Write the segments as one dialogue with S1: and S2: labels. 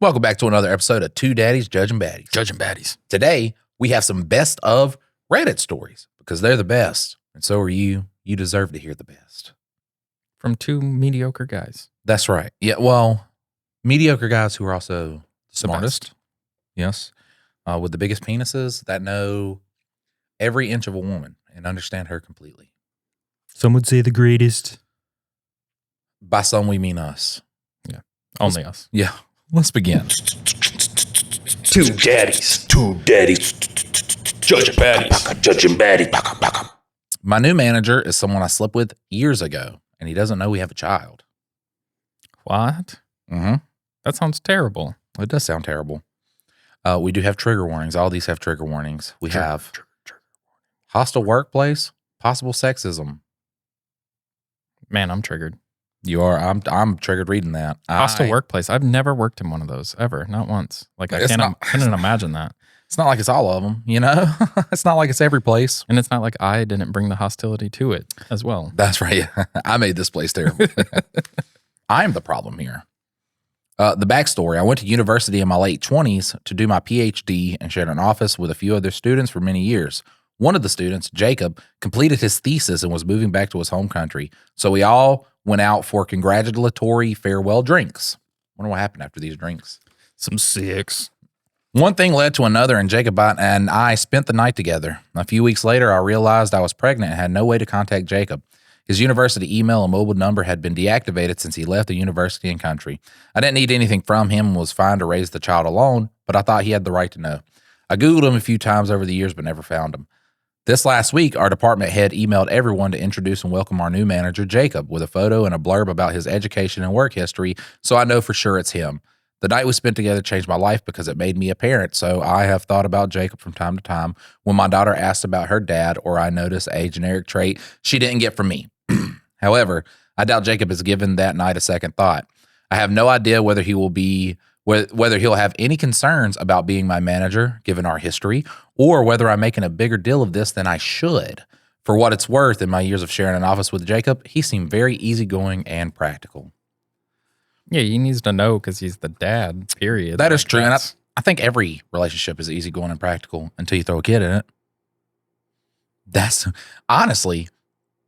S1: Welcome back to another episode of Two Daddies Judging Baddies.
S2: Judging baddies.
S1: Today, we have some best of Reddit stories because they're the best. And so are you. You deserve to hear the best.
S2: From two mediocre guys.
S1: That's right. Yeah, well, mediocre guys who are also
S2: The
S1: smartest.
S2: best.
S1: Yes. With the biggest penises that know every inch of a woman and understand her completely.
S3: Some would say the greatest.
S1: By some, we mean us.
S2: Only us.
S1: Yeah. Let's begin.
S4: Two daddies, judging baddies.
S1: My new manager is someone I slept with years ago, and he doesn't know we have a child.
S2: What?
S1: Mm-hmm.
S2: That sounds terrible.
S1: It does sound terrible. We do have trigger warnings. All these have trigger warnings. We have hostile workplace, possible sexism.
S2: Man, I'm triggered.
S1: You are. I'm triggered reading that.
S2: Hostile workplace. I've never worked in one of those ever. Not once. Like I
S1: It's
S2: couldn't imagine that.
S1: It's not like it's all of them, you know? It's not like it's every place.
S2: And it's not like I didn't bring the hostility to it as well.
S1: That's right. I made this place terrible. I'm the problem here. The backstory. I went to university in my late 20s to do my PhD and shared an office with a few other students for many years. One of the students, Jacob, completed his thesis and was moving back to his home country. So we all went out for congratulatory farewell drinks. Wonder what happened after these drinks.
S2: Some six.
S1: One thing led to another, and Jacob and I spent the night together. A few weeks later, I realized I was pregnant and had no way to contact Jacob. His university email and mobile number had been deactivated since he left the university and country. I didn't need anything from him and was fine to raise the child alone, but I thought he had the right to know. I Googled him a few times over the years, but never found him. This last week, our department head emailed everyone to introduce and welcome our new manager, Jacob, with a photo and a blurb about his education and work history, so I know for sure it's him. The night we spent together changed my life because it made me a parent, so I have thought about Jacob from time to time when my daughter asked about her dad or I notice a generic trait she didn't get from me. However, I doubt Jacob has given that night a second thought. I have no idea whether he'll have any concerns about being my manager, given our history, or whether I'm making a bigger deal of this than I should. For what it's worth, in my years of sharing an office with Jacob, he seemed very easygoing and practical.
S2: Yeah, he needs to know because he's the dad, period.
S1: That is true. And I think every relationship is easygoing and practical until you throw a kid in it. That's honestly,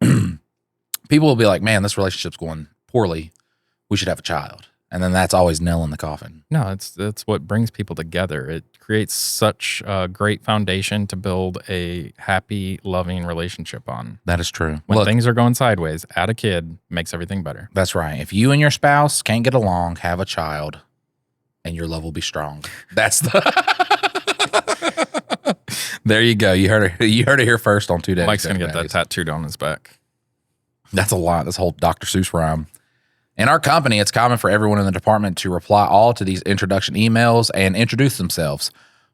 S1: people will be like, man, this relationship's going poorly. We should have a child. And then that's always nail in the coffin.
S2: No, that's what brings people together. It creates such a great foundation to build a happy, loving relationship on.
S1: That is true.
S2: When
S1: Look,
S2: things are going sideways, add a kid makes everything better.
S1: that's right. If you and your spouse can't get along, have a child, and your love will be strong. That's the. There you go. You heard it here first on 2 Days.
S2: Mike's gonna get that tattooed on his back.
S1: That's a lot. This whole Dr. Seuss rhyme. In our company, it's common for everyone in the department to reply all to these introduction emails and introduce themselves,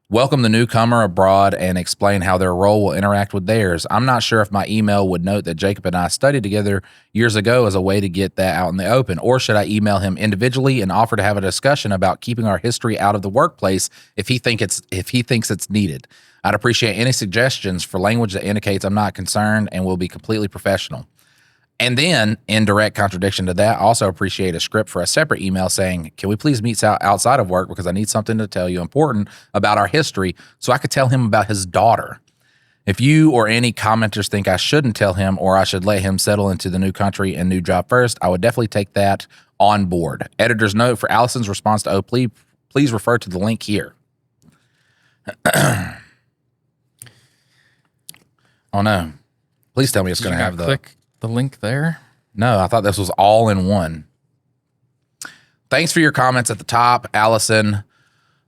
S1: welcome the newcomer abroad, and explain how their role will interact with theirs. I'm not sure if my email would note that Jacob and I studied together years ago as a way to get that out in the open, or should I email him individually and offer to have a discussion about keeping our history out of the workplace if he thinks it's needed. I'd appreciate any suggestions for language that indicates I'm not concerned and will be completely professional. And then, in direct contradiction to that, also appreciate a script for a separate email saying, can we please meet outside of work because I need something to tell you important about our history so I could tell him about his daughter. If you or any commenters think I shouldn't tell him or I should let him settle into the new country and new job first, I would definitely take that on board. Editor's note for Allison's response to please refer to the link here. Oh, no. Please tell me it's going to have
S2: click the link there.
S1: No, I thought this was all in one. Thanks for your comments at the top, Allison.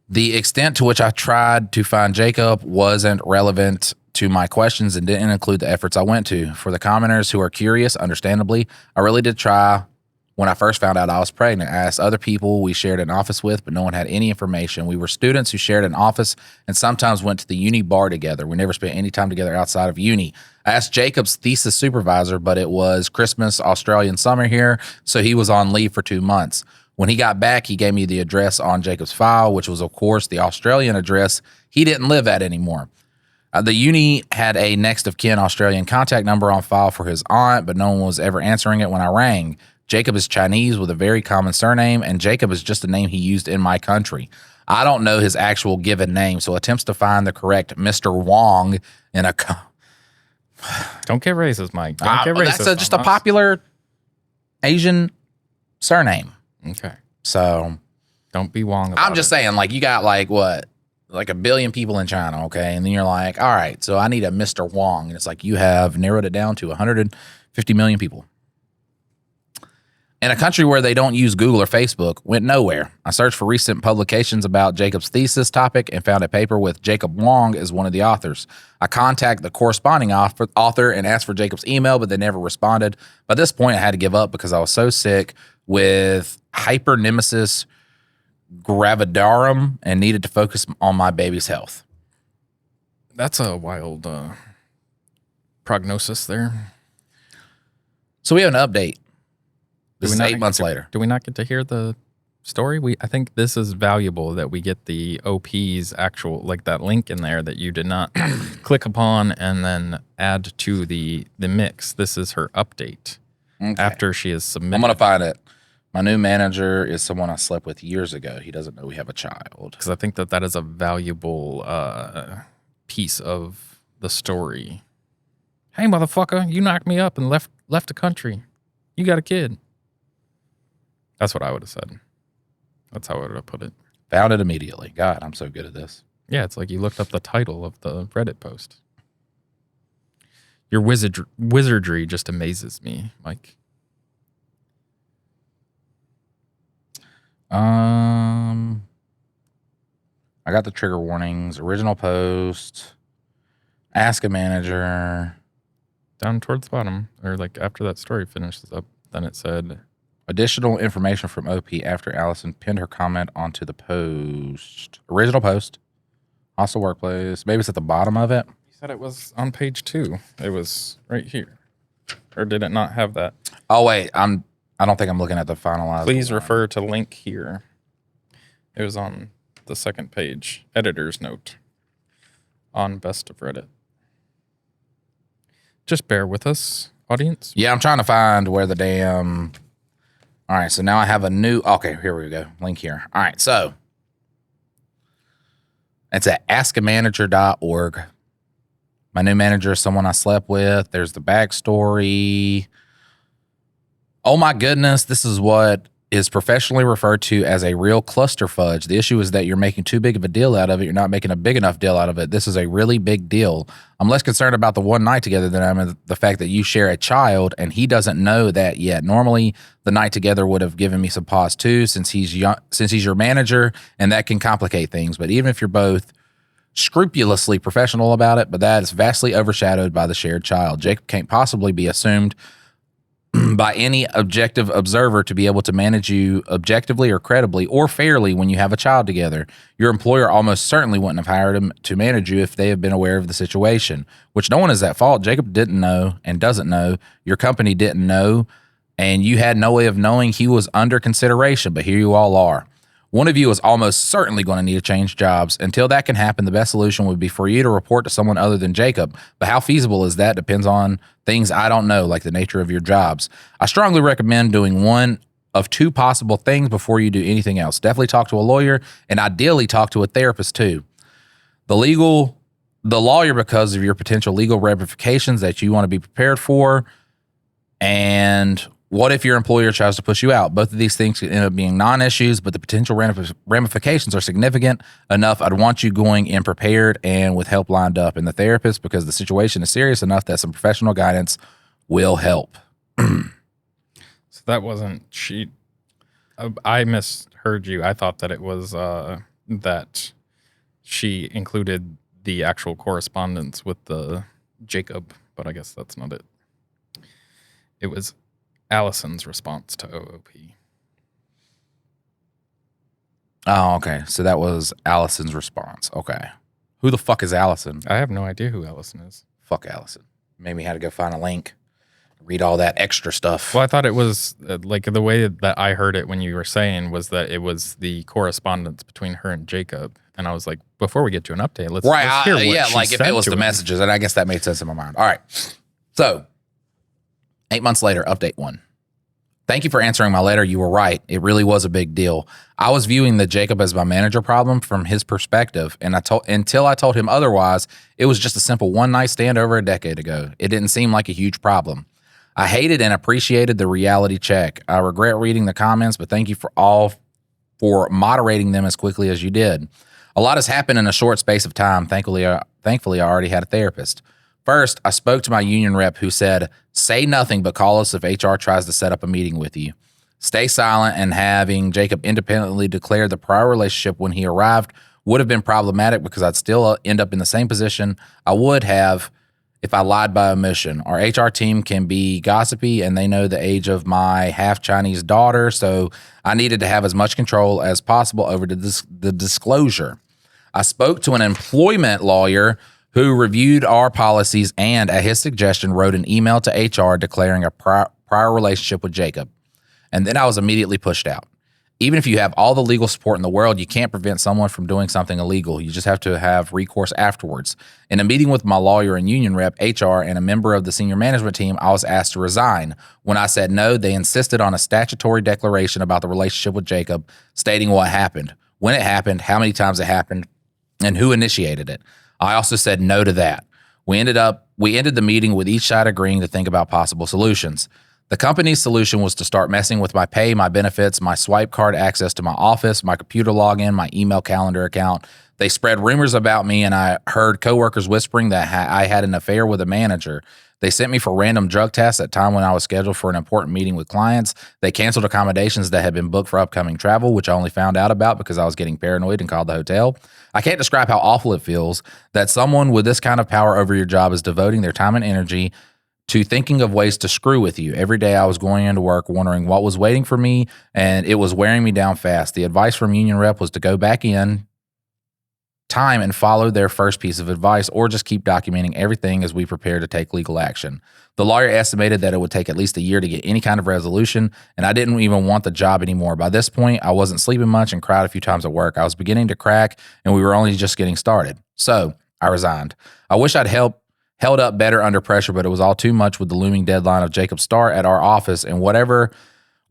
S1: The extent to which I tried to find Jacob wasn't relevant to my questions and didn't include the efforts I went to. For the commenters who are curious, understandably, I really did try. When I first found out I was pregnant, I asked other people we shared an office with, but no one had any information. We were students who shared an office and sometimes went to the uni bar together. We never spent any time together outside of uni. I asked Jacob's thesis supervisor, but it was Christmas, Australian summer here, so he was on leave for 2 months. When he got back, he gave me the address on Jacob's file, which was, of course, the Australian address he didn't live at anymore. The uni had a next of kin Australian contact number on file for his aunt, but no one was ever answering it when I rang. Jacob is Chinese with a very common surname, and Jacob is just a name he used in my country. I don't know his actual given name, so attempts to find the correct Mr. Wong in a...
S2: Don't get racist, Mike. Don't get racist.
S1: That's just a popular Asian surname.
S2: Okay.
S1: So...
S2: Don't be Wong about
S1: I'm just saying, like, you got, like, what? Like 1 billion people in China, okay? And then you're like, all right, so I need a Mr. Wong. And it's like you have narrowed it down to 150 million people. In a country where they don't use Google or Facebook, went nowhere. I searched for recent publications about Jacob's thesis topic and found a paper with Jacob Wong as one of the authors. I contacted the corresponding author and asked for Jacob's email, but they never responded. By this point, I had to give up because I was so sick with hypernemesis gravidarum and needed to focus on my baby's health.
S2: That's a wild prognosis there.
S1: So we have an update. This is 8 months later.
S2: Do we not get to hear the story? I think this is valuable that we get the OP's actual, like that link in there that you did not click upon and then add to the mix. This is her update after she is submitted.
S1: I'm going to find it. My new manager is someone I slept with years ago. He doesn't know we have a child.
S2: Because I think that is a valuable piece of the story. Hey, motherfucker, you knocked me up and left the country. You got a kid. That's what I would have said. That's how I would have put it.
S1: Found it immediately. God, I'm so good at this.
S2: Yeah, it's like you looked up the title of the Reddit post. Your wizardry just amazes me, Mike.
S1: I got the trigger warnings, original post, ask a manager.
S2: Down towards the bottom, or like after that story finishes up, then it said
S1: additional information from OP after Allison pinned her comment onto the post. Original post, hostile workplace. Maybe it's at the bottom of it.
S2: You said it was on page 2. It was right here. Or did it not have that?
S1: Oh wait, I don't think I'm looking at the finalized.
S2: Please refer to link here. It was on the second page. Editor's note on Best of Reddit. Just bear with us, audience.
S1: Yeah, I'm trying to find where the damn... All right, so now I have a new... Okay, here we go. Link here. All right, so it's at askamanager.org. My new manager is someone I slept with. There's the backstory. Oh my goodness, this is what is professionally referred to as a real cluster fudge. The issue is that you're making too big of a deal out of it. You're not making a big enough deal out of it. This is a really big deal. I'm less concerned about the one night together than I am the fact that you share a child and he doesn't know that yet. Normally, the night together would have given me some pause too, since he's your manager, and that can complicate things. But even if you're both scrupulously professional about it, but that is vastly overshadowed by the shared child. Jacob can't possibly be assumed by any objective observer to be able to manage you objectively or credibly or fairly when you have a child together. Your employer almost certainly wouldn't have hired him to manage you if they had been aware of the situation, which no one is at fault. Jacob didn't know and doesn't know. Your company didn't know, and you had no way of knowing he was under consideration, but here you all are. One of you is almost certainly going to need to change jobs. Until that can happen, the best solution would be for you to report to someone other than Jacob. But how feasible is that depends on things I don't know, like the nature of your jobs. I strongly recommend doing one of two possible things before you do anything else. Definitely talk to a lawyer, and ideally talk to a therapist too. The lawyer because of your potential legal ramifications that you want to be prepared for, and what if your employer tries to push you out? Both of these things could end up being non-issues, but the potential ramifications are significant enough. I'd want you going in prepared and with help lined up, and the therapist, because the situation is serious enough that some professional guidance will help.
S2: So that wasn't she. I misheard you. I thought that it was that she included the actual correspondence with the Jacob, but I guess that's not it. It was Allison's response to OOP.
S1: Oh, okay. So that was Allison's response. Okay. Who the fuck is Allison?
S2: I have no idea who Allison is.
S1: Fuck Allison. Made me had to go find a link, read all that extra stuff.
S2: Well, I thought it was like the way that I heard it when you were saying was that it was the correspondence between her and Jacob. And I was like, before we get to an update, let's hear what she
S1: like if
S2: said
S1: it was
S2: to
S1: the
S2: him.
S1: messages, and I guess that made sense in my mind. All right. So 8 months later, update 1. Thank you for answering my letter. You were right. It really was a big deal. I was viewing the Jacob as my manager problem from his perspective, and until I told him otherwise, it was just a simple one-night stand over a decade ago. It didn't seem like a huge problem. I hated and appreciated the reality check. I regret reading the comments, but thank you for moderating them as quickly as you did. A lot has happened in a short space of time. Thankfully, I already had a therapist. First, I spoke to my union rep who said, say nothing but call us if HR tries to set up a meeting with you. Stay silent, and having Jacob independently declare the prior relationship when he arrived would have been problematic because I'd still end up in the same position I would have if I lied by omission. Our HR team can be gossipy, and they know the age of my half-Chinese daughter, so I needed to have as much control as possible over the disclosure. I spoke to an employment lawyer who reviewed our policies and, at his suggestion, wrote an email to HR declaring a prior relationship with Jacob. And then I was immediately pushed out. Even if you have all the legal support in the world, you can't prevent someone from doing something illegal. You just have to have recourse afterwards. In a meeting with my lawyer and union rep, HR, and a member of the senior management team, I was asked to resign. When I said no, they insisted on a statutory declaration about the relationship with Jacob, stating what happened, when it happened, how many times it happened, and who initiated it. I also said no to that. We ended the meeting with each side agreeing to think about possible solutions. The company's solution was to start messing with my pay, my benefits, my swipe card access to my office, my computer login, my email calendar account. They spread rumors about me, and I heard coworkers whispering that I had an affair with a manager. They sent me for random drug tests at time when I was scheduled for an important meeting with clients. They canceled accommodations that had been booked for upcoming travel, which I only found out about because I was getting paranoid and called the hotel. I can't describe how awful it feels that someone with this kind of power over your job is devoting their time and energy to thinking of ways to screw with you. Every day I was going into work wondering what was waiting for me, and it was wearing me down fast. The advice from union rep was to go back in time and follow their first piece of advice, or just keep documenting everything as we prepare to take legal action. The lawyer estimated that it would take at least a year to get any kind of resolution, and I didn't even want the job anymore. By this point, I wasn't sleeping much and cried a few times at work. I was beginning to crack, and we were only just getting started. So I resigned. I wish I'd held up better under pressure, but it was all too much with the looming deadline of Jacob's start at our office, and whatever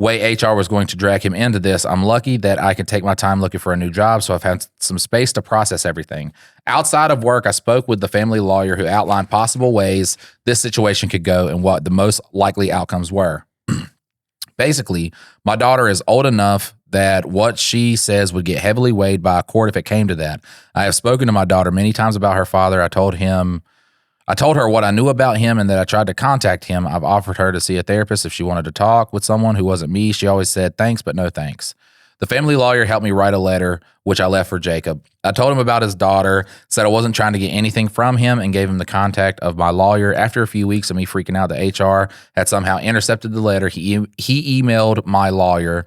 S1: way HR was going to drag him into this, I'm lucky that I can take my time looking for a new job, so I've had some space to process everything. Outside of work, I spoke with the family lawyer who outlined possible ways this situation could go and what the most likely outcomes were. Basically, my daughter is old enough that what she says would get heavily weighed by a court if it came to that. I have spoken to my daughter many times about her father. I told her what I knew about him and that I tried to contact him. I've offered her to see a therapist if she wanted to talk with someone who wasn't me. She always said thanks, but no thanks. The family lawyer helped me write a letter, which I left for Jacob. I told him about his daughter, said I wasn't trying to get anything from him, and gave him the contact of my lawyer. After a few weeks of me freaking out that HR had somehow intercepted the letter, he emailed my lawyer.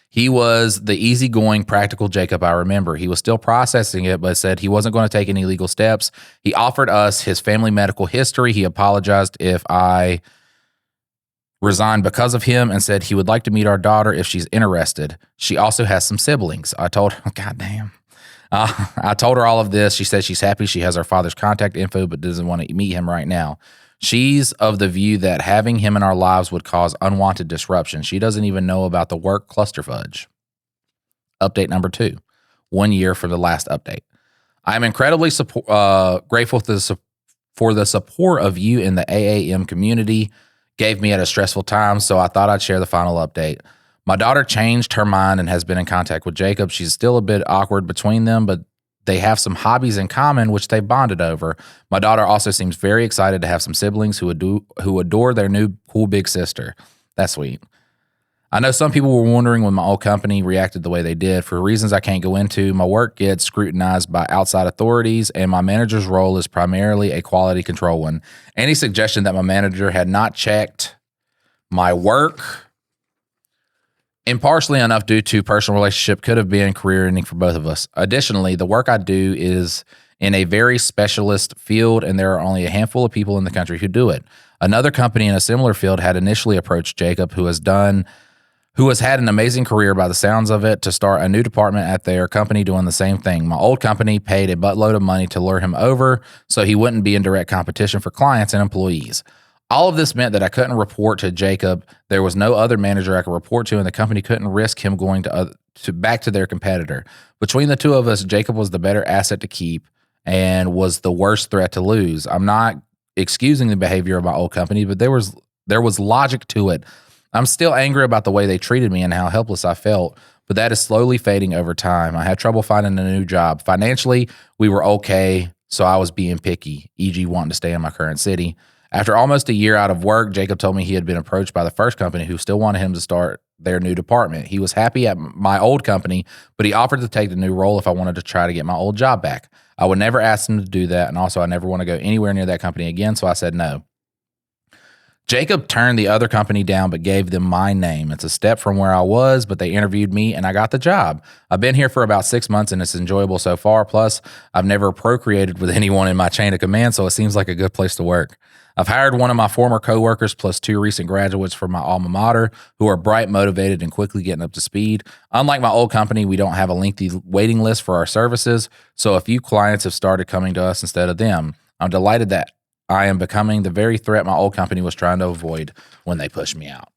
S1: He was the easygoing, practical Jacob I remember. He was still processing it, but said he wasn't going to take any legal steps. He offered us his family medical history. He apologized if I resigned because of him and said he would like to meet our daughter if she's interested. She also has some siblings. I told her, goddamn. I told her all of this. She said she's happy she has her father's contact info, but doesn't want to meet him right now. She's of the view that having him in our lives would cause unwanted disruption. She doesn't even know about the work clusterfudge. Update number 2, 1 year for the last update. I'm incredibly grateful for the support of you in the AAM community. Gave me at a stressful time, so I thought I'd share the final update. My daughter changed her mind and has been in contact with Jacob. She's still a bit awkward between them, but they have some hobbies in common, which they bonded over. My daughter also seems very excited to have some siblings who adore their new cool big sister. That's sweet. I know some people were wondering when my old company reacted the way they did. For reasons I can't go into, my work gets scrutinized by outside authorities, and my manager's role is primarily a quality control one. Any suggestion that my manager had not checked my work impartially enough due to personal relationship could have been career ending for both of us. Additionally, the work I do is in a very specialist field, and there are only a handful of people in the country who do it. Another company in a similar field had initially approached Jacob, who has had an amazing career by the sounds of it, to start a new department at their company doing the same thing. My old company paid a buttload of money to lure him over so he wouldn't be in direct competition for clients and employees. All of this meant that I couldn't report to Jacob. There was no other manager I could report to, and the company couldn't risk him going back to their competitor. Between the two of us, Jacob was the better asset to keep and was the worst threat to lose. I'm not excusing the behavior of my old company, but there was logic to it. I'm still angry about the way they treated me and how helpless I felt, but that is slowly fading over time. I had trouble finding a new job. Financially, we were okay, so I was being picky, e.g. wanting to stay in my current city. After almost a year out of work, Jacob told me he had been approached by the first company who still wanted him to start their new department. He was happy at my old company, but he offered to take the new role if I wanted to try to get my old job back. I would never ask him to do that, and also I never want to go anywhere near that company again, so I said no. Jacob turned the other company down but gave them my name. It's a step from where I was, but they interviewed me and I got the job. I've been here for about 6 months and it's enjoyable so far. Plus, I've never procreated with anyone in my chain of command, so it seems like a good place to work. I've hired one of my former coworkers plus 2 recent graduates from my alma mater who are bright, motivated, and quickly getting up to speed. Unlike my old company, we don't have a lengthy waiting list for our services, so a few clients have started coming to us instead of them. I'm delighted that I am becoming the very threat my old company was trying to avoid when they pushed me out.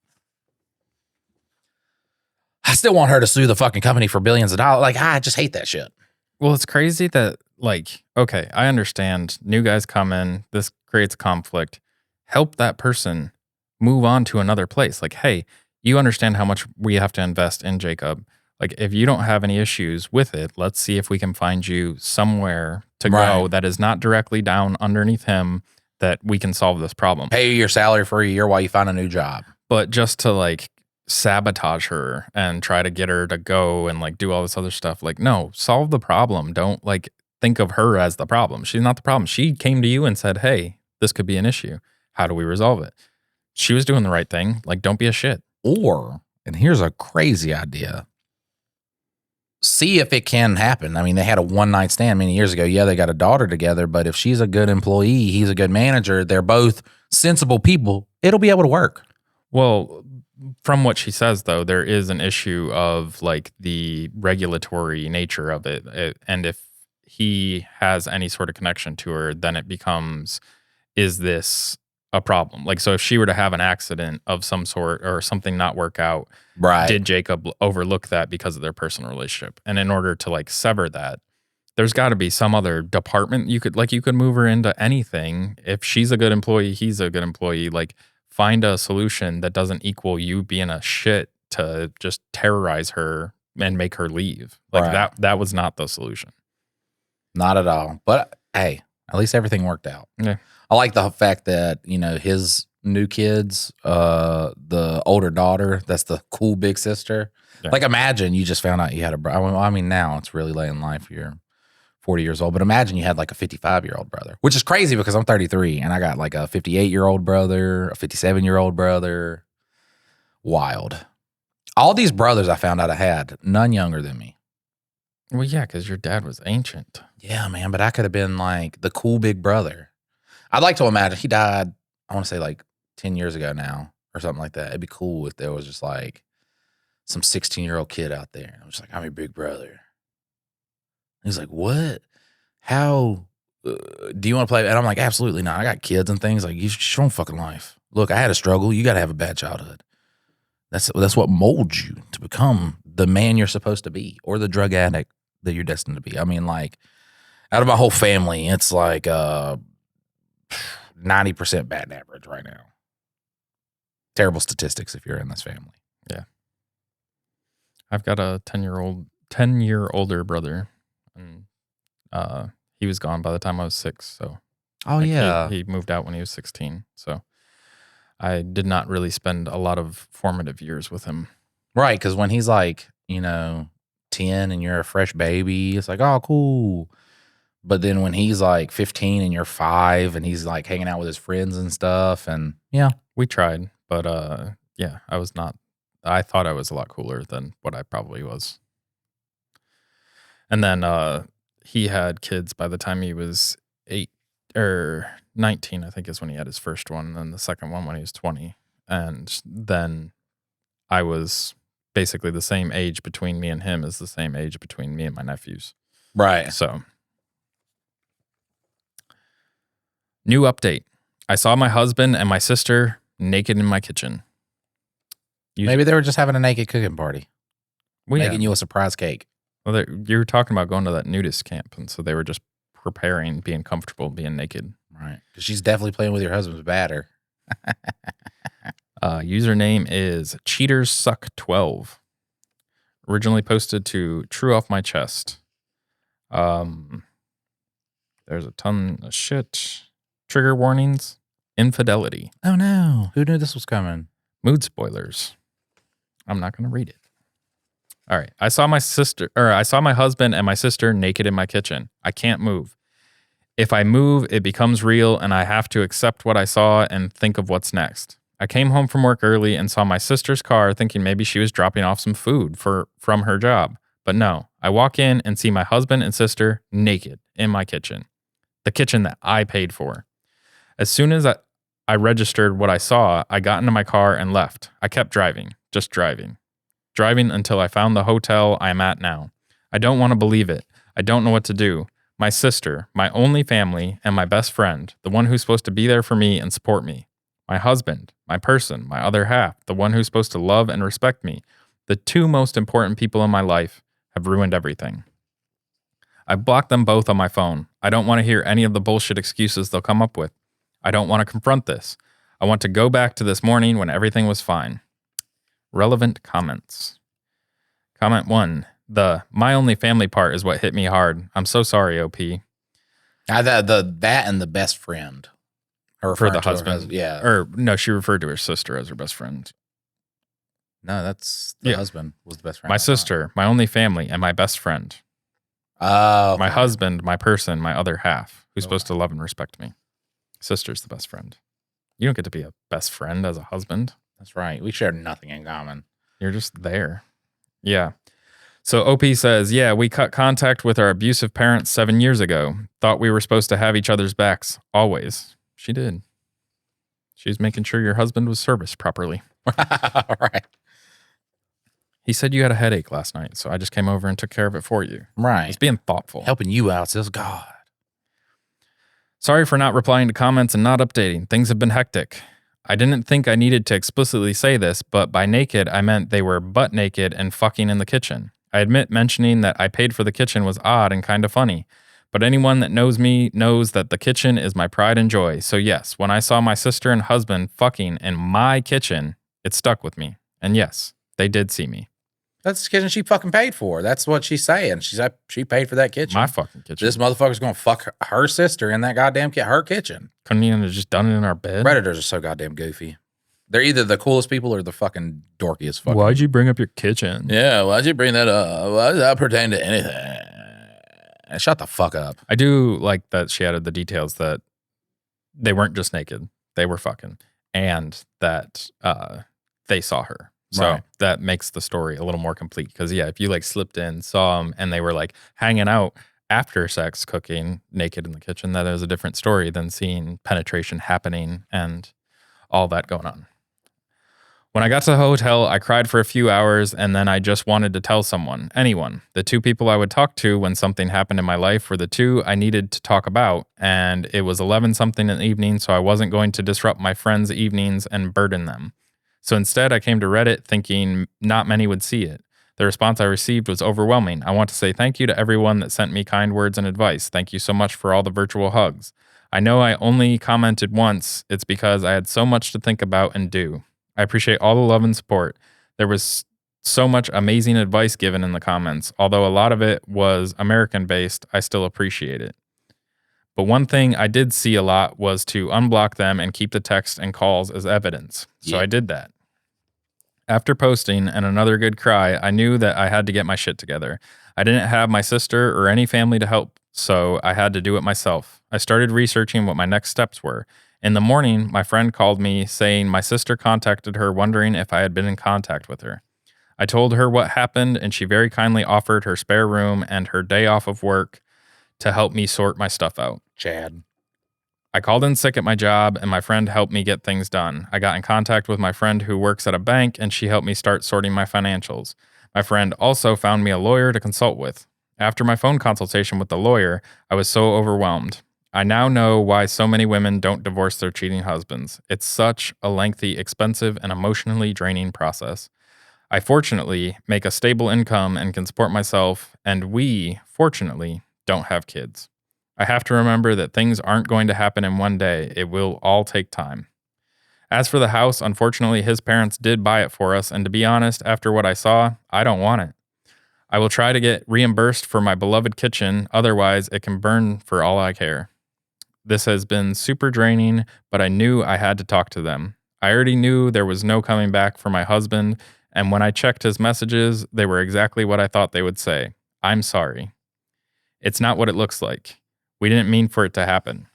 S1: I still want her to sue the fucking company for billions of dollars. Like, I just hate that shit.
S2: Well, it's crazy that, like, okay, I understand new guys come in, this creates conflict. Help that person move on to another place. Like, hey, you understand how much we have to invest in Jacob. Like, if you don't have any issues with it, let's see if we can find you somewhere to go that is not directly down underneath him, that we can solve this problem.
S1: Pay you your salary for a year while you find a new job.
S2: But just to like sabotage her and try to get her to go and like do all this other stuff, like, no, solve the problem. Don't like think of her as the problem. She's not the problem. She came to you and said, hey, this could be an issue. How do we resolve it? She was doing the right thing. Like, don't be a shit.
S1: Or, and here's a crazy idea, see if it can happen. I mean, they had a one-night stand many years ago. Yeah, they got a daughter together, but if she's a good employee, he's a good manager, they're both sensible people, it'll be able to work.
S2: Well, from what she says, though, there is an issue of like the regulatory nature of it. And if he has any sort of connection to her, then it becomes, is this a problem? Like, so if she were to have an accident of some sort or something not work out,
S1: Right.
S2: did Jacob overlook that because of their personal relationship? And in order to like sever that, there's got to be some other department you could move her into anything. If she's a good employee, he's a good employee. Like, find a solution that doesn't equal you being a shit to just terrorize her and make her leave. Like that was not the solution.
S1: Not at all. But hey, at least everything worked out.
S2: Yeah.
S1: I like the fact that, you know, his new kids, the older daughter, that's the cool big sister. Yeah. Like, imagine you just found out you had a brother. I mean, now it's really late in life. You're 40 years old, but imagine you had like a 55-year-old brother, which is crazy because I'm 33 and I got like a 58-year-old brother, a 57-year-old brother. Wild. All these brothers I found out I had, none younger than me.
S2: Well, yeah, because your dad was ancient.
S1: Yeah, man, but I could have been like the cool big brother. I'd like to imagine he died, I want to say like 10 years ago now or something like that. It'd be cool if there was just like some 16-year-old kid out there. And I was like, I'm your big brother. He's like, what? How? Do you want to play? And I'm like, absolutely not. I got kids and things. Like, you should own fucking life. Look, I had a struggle. You got to have a bad childhood. That's what molds you to become the man you're supposed to be or the drug addict that you're destined to be. I mean, like, out of my whole family, it's like 90% bad average right now. Terrible statistics if you're in this family.
S2: Yeah. I've got a 10-year older brother. And he was gone by the time I was 6. So, he moved out when he was 16. So, I did not really spend a lot of formative years with him.
S1: Right, because when he's like, 10 and you're a fresh baby, it's like, oh, cool. But then when he's like 15 and you're 5 and he's like hanging out with his friends and stuff, and yeah,
S2: we tried, but I was not. I thought I was a lot cooler than what I probably was. And then he had kids by the time he was 8 or 19, I think is when he had his first one. And then the second one when he was 20. And then I was basically the same age between me and him as the same age between me and my nephews.
S1: Right.
S2: So, new update. I saw my husband and my sister naked in my kitchen.
S1: Maybe they were just having a naked cooking party.
S2: Well,
S1: Making you a surprise cake.
S2: Well, you were talking about going to that nudist camp, and so they were just preparing, being comfortable, being naked.
S1: Right. Because she's definitely playing with your husband's batter.
S2: Username is CheatersSuck12. Originally posted to True Off My Chest. There's a ton of shit. Trigger warnings. Infidelity.
S1: Oh no. Who knew this was coming?
S2: Mood spoilers. I'm not going to read it. All right. I saw my husband and my sister naked in my kitchen. I can't move. If I move, it becomes real and I have to accept what I saw and think of what's next. I came home from work early and saw my sister's car thinking maybe she was dropping off some food from her job. But no, I walk in and see my husband and sister naked in my kitchen. The kitchen that I paid for. As soon as I registered what I saw, I got into my car and left. I kept driving, just driving. Driving until I found the hotel I am at now. I don't want to believe it. I don't know what to do. My sister, my only family, and my best friend, the one who's supposed to be there for me and support me. My husband, my person, my other half, the one who's supposed to love and respect me. The two most important people in my life have ruined everything. I've blocked them both on my phone. I don't want to hear any of the bullshit excuses they'll come up with. I don't want to confront this. I want to go back to this morning when everything was fine. Relevant comments. Comment 1. The my only family part is what hit me hard. I'm so sorry, OP.
S1: That and the best friend.
S2: For the husband.
S1: Yeah.
S2: Or no, she referred to her sister as her best friend.
S1: No, that's the husband was the best friend.
S2: My sister, my only family, and my best friend.
S1: Oh.
S2: My husband, my person, my other half, who's supposed to love and respect me. Sister's the best friend. You don't get to be a best friend as a husband.
S1: That's right. We share nothing in common.
S2: You're just there. Yeah. So OP says, yeah, we cut contact with our abusive parents 7 years ago. Thought we were supposed to have each other's backs. Always. She did. She was making sure your husband was serviced properly.
S1: Right.
S2: He said you had a headache last night, so I just came over and took care of it for you.
S1: Right.
S2: He's being thoughtful.
S1: Helping you out, says God.
S2: Sorry for not replying to comments and not updating. Things have been hectic. I didn't think I needed to explicitly say this, but by naked, I meant they were butt naked and fucking in the kitchen. I admit mentioning that I paid for the kitchen was odd and kind of funny, but anyone that knows me knows that the kitchen is my pride and joy. So yes, when I saw my sister and husband fucking in my kitchen, it stuck with me. And yes, they did see me.
S1: That's the kitchen she fucking paid for. That's what she's saying. She paid for that kitchen.
S2: My fucking kitchen.
S1: This motherfucker's gonna fuck her sister in that goddamn her kitchen.
S2: Couldn't even have just done it in our bed?
S1: Predators are so goddamn goofy. They're either the coolest people or the fucking dorkiest fucking.
S2: Why'd you bring up your kitchen?
S1: Yeah, why'd you bring that up? Why does that pertain to anything? Shut the fuck up.
S2: I do like that she added the details that they weren't just naked. They were fucking. And that they saw her. So that makes the story a little more complete. Because, yeah, if you like slipped in, saw them, and they were like hanging out after sex, cooking naked in the kitchen, that is a different story than seeing penetration happening and all that going on. When I got to the hotel, I cried for a few hours, and then I just wanted to tell someone, anyone. The two people I would talk to when something happened in my life were the two I needed to talk about, and it was 11-something in the evening, so I wasn't going to disrupt my friends' evenings and burden them. So instead, I came to Reddit thinking not many would see it. The response I received was overwhelming. I want to say thank you to everyone that sent me kind words and advice. Thank you so much for all the virtual hugs. I know I only commented once. It's because I had so much to think about and do. I appreciate all the love and support. There was so much amazing advice given in the comments. Although a lot of it was American-based, I still appreciate it. But one thing I did see a lot was to unblock them and keep the text and calls as evidence. So I did that. After posting and another good cry, I knew that I had to get my shit together. I didn't have my sister or any family to help, so I had to do it myself. I started researching what my next steps were. In the morning, my friend called me saying my sister contacted her wondering if I had been in contact with her. I told her what happened, and she very kindly offered her spare room and her day off of work to help me sort my stuff out.
S1: Chad.
S2: I called in sick at my job, and my friend helped me get things done. I got in contact with my friend who works at a bank, and she helped me start sorting my financials. My friend also found me a lawyer to consult with. After my phone consultation with the lawyer, I was so overwhelmed. I now know why so many women don't divorce their cheating husbands. It's such a lengthy, expensive, and emotionally draining process. I fortunately make a stable income and can support myself, and we, fortunately, don't have kids. I have to remember that things aren't going to happen in one day. It will all take time. As for the house, unfortunately, his parents did buy it for us, and to be honest, after what I saw, I don't want it. I will try to get reimbursed for my beloved kitchen, otherwise it can burn for all I care. This has been super draining, but I knew I had to talk to them. I already knew there was no coming back for my husband, and when I checked his messages, they were exactly what I thought they would say. I'm sorry. It's not what it looks like. We didn't mean for it to happen.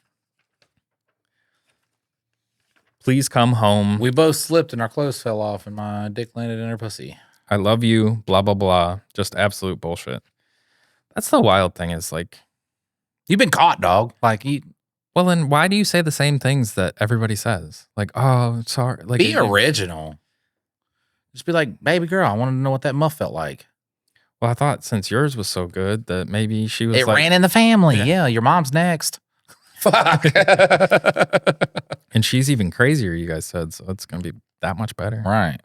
S2: Please come home.
S1: We both slipped and our clothes fell off and my dick landed in her pussy.
S2: I love you, blah, blah, blah. Just absolute bullshit. That's the wild thing is like,
S1: You've been caught, dog. Like,
S2: well, then why do you say the same things that everybody says? Like, oh, sorry. Like,
S1: be original. Just be like, baby girl, I wanted to know what that muff felt like.
S2: Well, I thought since yours was so good that maybe she was
S1: It
S2: like,
S1: ran in the family. Yeah, your mom's next. Fuck.
S2: and she's even crazier, you guys said, so it's going to be that much better.
S1: Right.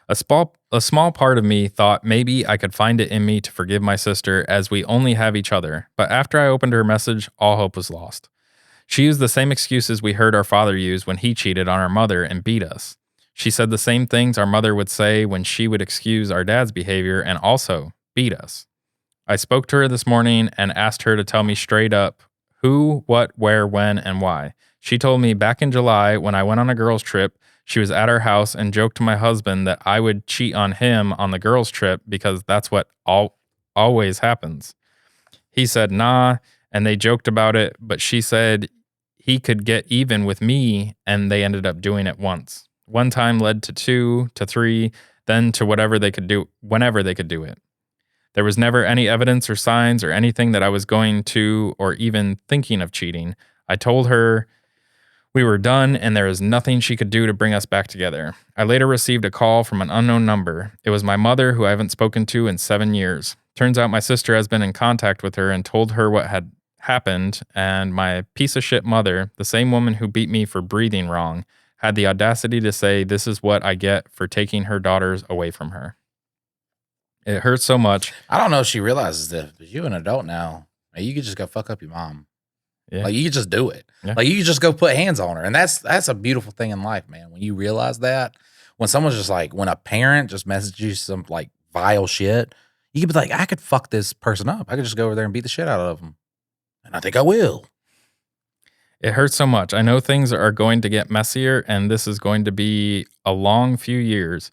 S2: A small part of me thought maybe I could find it in me to forgive my sister as we only have each other, but after I opened her message, all hope was lost. She used the same excuses we heard our father use when he cheated on our mother and beat us. She said the same things our mother would say when she would excuse our dad's behavior and also beat us. I spoke to her this morning and asked her to tell me straight up who, what, where, when, and why. She told me back in July when I went on a girls' trip, she was at our house and joked to my husband that I would cheat on him on the girls' trip because that's what always happens. He said, nah, and they joked about it, but she said he could get even with me, and they ended up doing it once. One time led to 2 to 3, then to whatever they could do, whenever they could do it. There was never any evidence or signs or anything that I was going to or even thinking of cheating. I told her we were done and there is nothing she could do to bring us back together. I later received a call from an unknown number. It was my mother, who I haven't spoken to in 7 years. Turns out my sister has been in contact with her and told her what had happened, and my piece of shit mother, the same woman who beat me for breathing wrong, had the audacity to say this is what I get for taking her daughters away from her. It hurts so much.
S1: I don't know if she realizes this, but you're an adult now. Like, you could just go fuck up your mom.
S2: Yeah.
S1: Like, you could just do it.
S2: Yeah.
S1: Like, you could just go put hands on her. And that's a beautiful thing in life, man. When you realize that, when someone's just like, when a parent just messages you some like vile shit, you could be like, I could fuck this person up. I could just go over there and beat the shit out of them. And I think I will.
S2: It hurts so much. I know things are going to get messier, and this is going to be a long few years.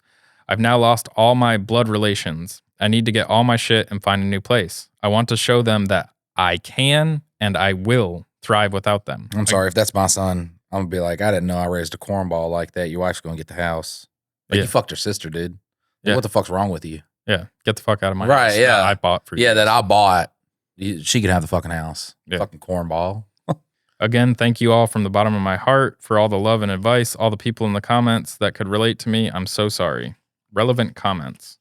S2: I've now lost all my blood relations. I need to get all my shit and find a new place. I want to show them that I can and I will thrive without them.
S1: I'm sorry, if that's my son, I'm going to be like, I didn't know I raised a cornball like that. Your wife's going to get the house. Like,
S2: Yeah.
S1: you fucked your sister, dude. Like,
S2: Yeah.
S1: what the fuck's wrong with you?
S2: Yeah, get the fuck out of my
S1: Right,
S2: house.
S1: yeah.
S2: That I bought for you.
S1: Yeah, that I bought. She could have the fucking house.
S2: Yeah.
S1: Fucking cornball.
S2: Again, thank you all from the bottom of my heart for all the love and advice, all the people in the comments that could relate to me. I'm so sorry. Relevant comments.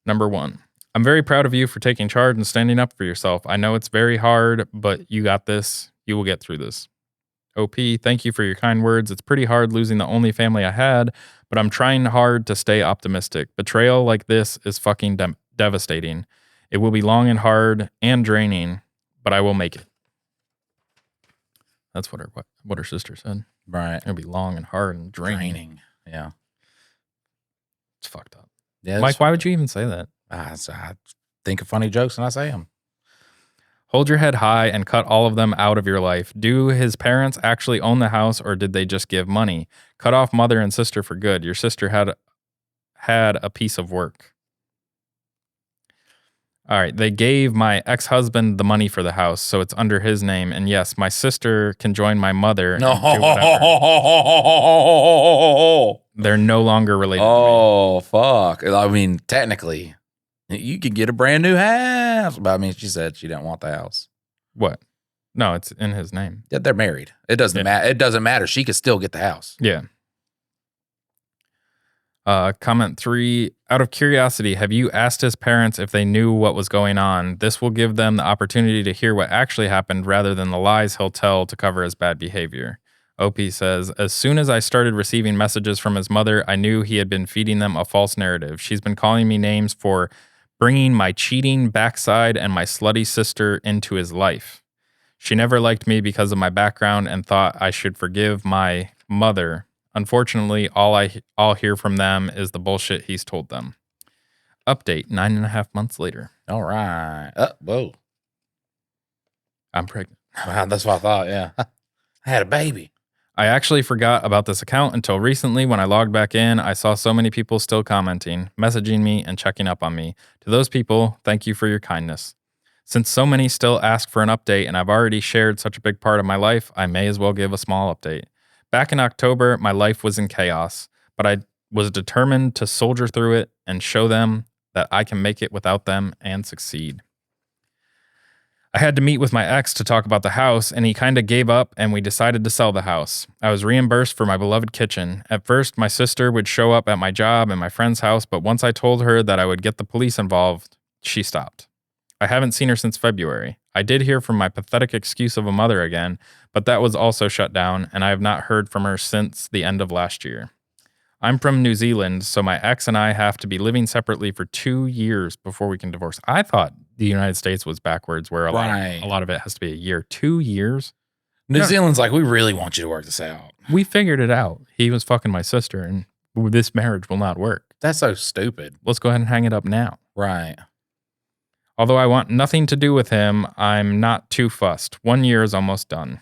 S2: Number 1. I'm very proud of you for taking charge and standing up for yourself. I know it's very hard, but you got this. You will get through this. OP, thank you for your kind words. It's pretty hard losing the only family I had, but I'm trying hard to stay optimistic. Betrayal like this is fucking devastating. It will be long and hard and draining, but I will make it. That's what her sister said.
S1: Right.
S2: It'll be long and hard and draining.
S1: Draining. Yeah.
S2: It's fucked up.
S1: Yeah.
S2: Mike, why would you even say that?
S1: I think of funny jokes and I say them.
S2: Hold your head high and cut all of them out of your life. Do his parents actually own the house, or did they just give money? Cut off mother and sister for good. Your sister had a piece of work. All right. They gave my ex-husband the money for the house, so it's under his name. And yes, my sister can join my mother and do whatever. They're no longer related to me.
S1: Oh, fuck. I mean, technically, you could get a brand new house. But I mean, she said she didn't want the house.
S2: What? No, it's in his name.
S1: Yeah, they're married. It doesn't matter. It doesn't matter. She could still get the house.
S2: Yeah. Comment 3, out of curiosity, have you asked his parents if they knew what was going on? This will give them the opportunity to hear what actually happened rather than the lies he'll tell to cover his bad behavior. OP says, as soon as I started receiving messages from his mother, I knew he had been feeding them a false narrative. She's been calling me names for bringing my cheating backside and my slutty sister into his life. She never liked me because of my background and thought I should forgive my mother. Unfortunately, I'll hear from them is the bullshit he's told them. Update 9.5 months later.
S1: All right. Whoa.
S2: I'm pregnant.
S1: Wow, that's what I thought. Yeah. I had a baby.
S2: I actually forgot about this account until recently when I logged back in. I saw so many people still commenting, messaging me, and checking up on me. To those people, thank you for your kindness. Since so many still ask for an update and I've already shared such a big part of my life, I may as well give a small update. Back in October, my life was in chaos, but I was determined to soldier through it and show them that I can make it without them and succeed. I had to meet with my ex to talk about the house, and he kind of gave up, and we decided to sell the house. I was reimbursed for my beloved kitchen. At first, my sister would show up at my job and my friend's house, but once I told her that I would get the police involved, she stopped. I haven't seen her since February. I did hear from my pathetic excuse of a mother again, but that was also shut down, and I have not heard from her since the end of last year. I'm from New Zealand, so my ex and I have to be living separately for 2 years before we can divorce. I thought the United States was backwards, where a lot of it has to be a year. 2 years?
S1: New Zealand's like, we really want you to work this out.
S2: We figured it out. He was fucking my sister, and this marriage will not work.
S1: That's so stupid.
S2: Let's go ahead and hang it up now.
S1: Right.
S2: Although I want nothing to do with him, I'm not too fussed. 1 year is almost done.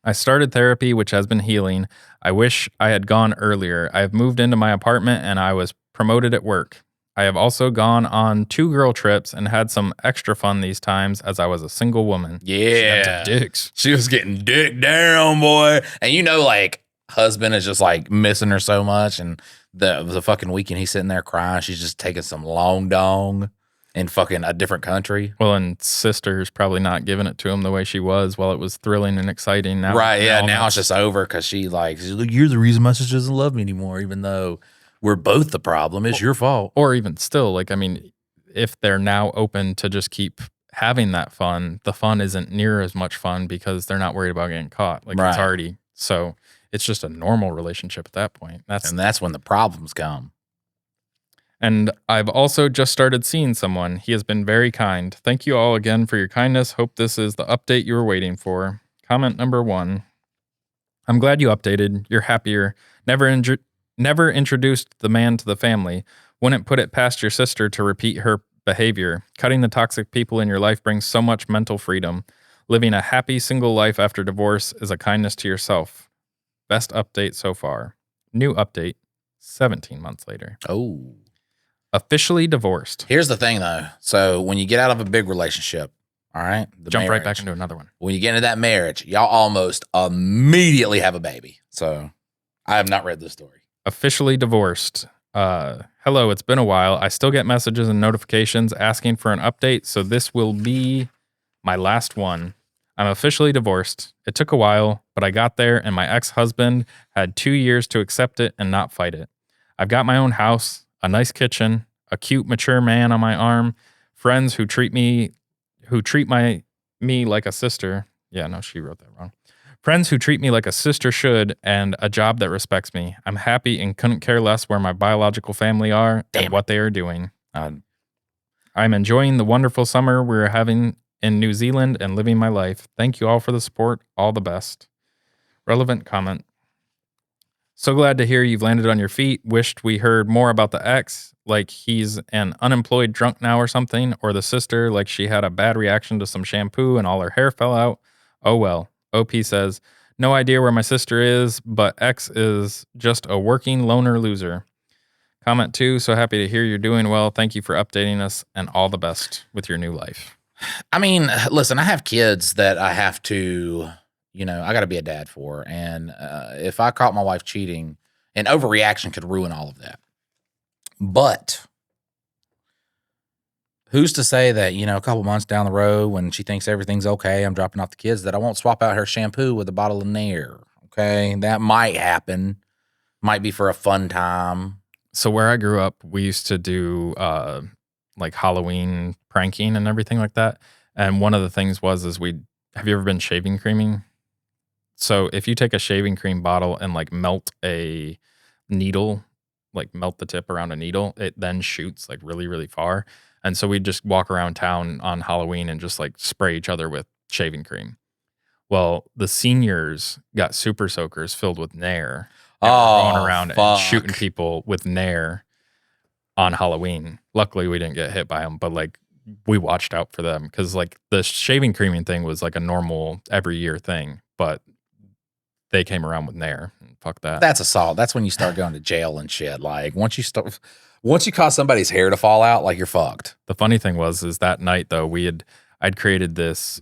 S2: I started therapy, which has been healing. I wish I had gone earlier. I have moved into my apartment and I was promoted at work. I have also gone on 2 girl trips and had some extra fun these times as I was a single woman.
S1: Yeah.
S2: Dicks.
S1: She was getting dick down, boy. And you know, like, husband is just like missing her so much. And the fucking weekend he's sitting there crying. She's just taking some long dong in fucking a different country.
S2: Well, and sister's probably not giving it to him the way she was while it was thrilling and exciting. Now,
S1: right, yeah, now it's just over because she's like, you're the reason my sister doesn't love me anymore, even though we're both the problem. It's your fault.
S2: Or even still, like, I mean, if they're now open to just keep having that fun, the fun isn't near as much fun because they're not worried about getting caught. Like, it's already, so it's just a normal relationship at that point.
S1: And that's when the problems come.
S2: And I've also just started seeing someone. He has been very kind. Thank you all again for your kindness. Hope this is the update you were waiting for. Comment number 1. I'm glad you updated. You're happier. Never introduced the man to the family. Wouldn't put it past your sister to repeat her behavior. Cutting the toxic people in your life brings so much mental freedom. Living a happy single life after divorce is a kindness to yourself. Best update so far. New update 17 months later.
S1: Oh.
S2: Officially divorced.
S1: Here's the thing, though. So when you get out of a big relationship, all right,
S2: jump right back into another one.
S1: When you get into that marriage, y'all almost immediately have a baby. So I have not read this story.
S2: Officially divorced. Hello, it's been a while. I still get messages and notifications asking for an update, so this will be my last one. I'm officially divorced. It took a while, but I got there, and my ex-husband had 2 years to accept it and not fight it. I've got my own house, a nice kitchen, a cute, mature man on my arm, friends who treat me like a sister. Yeah, no, she wrote that wrong. Friends who treat me like a sister should, and a job that respects me. I'm happy and couldn't care less where my biological family are and what they are doing. I'm enjoying the wonderful summer we're having in New Zealand and living my life. Thank you all for the support. All the best. Relevant comment. So glad to hear you've landed on your feet. Wished we heard more about the ex, like he's an unemployed drunk now or something, or the sister, like she had a bad reaction to some shampoo and all her hair fell out. Oh well. OP says, no idea where my sister is, but ex is just a working loner loser. Comment 2, so happy to hear you're doing well. Thank you for updating us and all the best with your new life.
S1: I mean, listen, I have kids that I have to, I got to be a dad for. And if I caught my wife cheating, an overreaction could ruin all of that. But who's to say that, a couple months down the road when she thinks everything's okay, I'm dropping off the kids, that I won't swap out her shampoo with a bottle of Nair. Okay. That might happen. Might be for a fun time.
S2: So where I grew up, we used to do like Halloween pranking and everything like that. And one of the things is have you ever been shaving creaming? So if you take a shaving cream bottle and like melt a needle, like melt the tip around a needle, it then shoots like really, really far. And so we'd just walk around town on Halloween and just like spray each other with shaving cream. Well, the seniors got super soakers filled with Nair. And were going around and shooting people with Nair on Halloween. Luckily, we didn't get hit by them, but like we watched out for them because like the shaving creaming thing was like a normal every year thing, but they came around with Nair. Fuck that.
S1: That's assault. That's when you start going to jail and shit. Like once you cause somebody's hair to fall out, like you're fucked.
S2: The funny thing is that night though, I'd created this.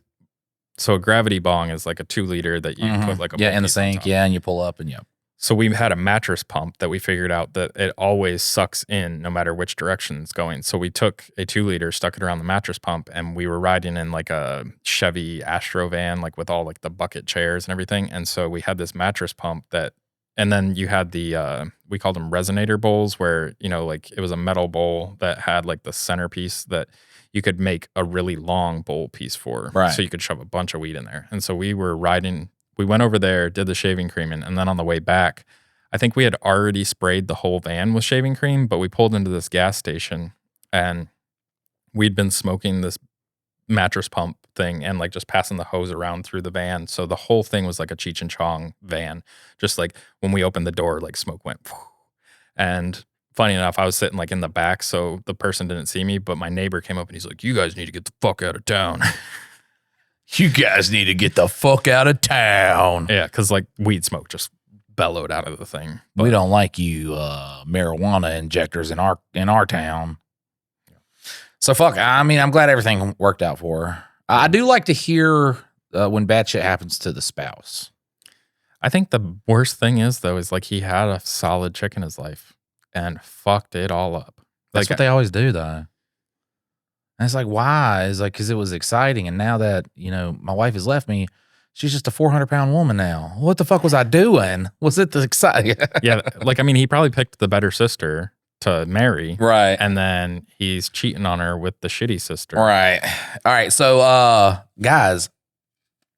S2: So a gravity bong is like a 2-liter that you put like a
S1: in the sink, and you pull up and
S2: So we had a mattress pump that we figured out that it always sucks in no matter which direction it's going. So we took a 2-liter, stuck it around the mattress pump, and we were riding in like a Chevy Astro van, like with all like the bucket chairs and everything. And so we had this mattress pump and then you had the, we called them resonator bowls where, like it was a metal bowl that had like the centerpiece that you could make a really long bowl piece for.
S1: Right.
S2: So you could shove a bunch of weed in there. And so we were riding. We went over there, did the shaving cream, and then on the way back, I think we had already sprayed the whole van with shaving cream, but we pulled into this gas station and we'd been smoking this mattress pump thing and like just passing the hose around through the van. So the whole thing was like a Cheech and Chong van. Just like when we opened the door, like smoke went. And funny enough, I was sitting like in the back, so the person didn't see me, but my neighbor came up and he's like, "You guys need to get the fuck out of town."
S1: You guys need to get the fuck out of town.
S2: Yeah, because like weed smoke just bellowed out of the thing.
S1: We don't like you marijuana injectors in our town. So fuck. I mean, I'm glad everything worked out for her. I do like to hear when bad shit happens to the spouse.
S2: I think the worst thing is like he had a solid chick in his life and fucked it all up.
S1: That's
S2: like,
S1: what they always do, though. And it's like, why? It's like, because it was exciting. And now that, my wife has left me, she's just a 400-pound woman now. What the fuck was I doing? Was it the exciting?
S2: Yeah. Like, I mean, he probably picked the better sister to marry.
S1: Right.
S2: And then he's cheating on her with the shitty sister.
S1: Right. All right. So, guys,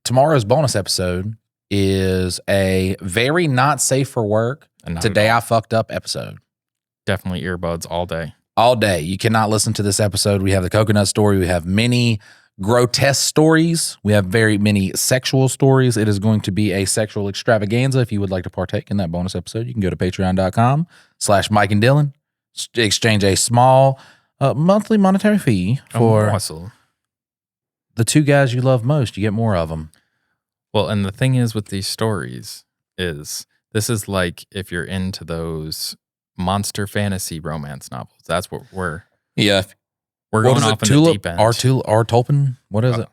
S1: tomorrow's bonus episode is a very not safe for work. Today I fucked up episode.
S2: Definitely earbuds all day.
S1: All day. You cannot listen to this episode. We have the coconut story. We have many grotesque stories. We have very many sexual stories. It is going to be a sexual extravaganza. If you would like to partake in that bonus episode, you can go to patreon.com/Mike and Dylan. Exchange a small monthly monetary fee for the two guys you love most. You get more of them.
S2: Well, and the thing is with these stories is this is like if you're into those monster fantasy romance novels. That's what we're going off in the deep end.
S1: R Tolkien? What is it?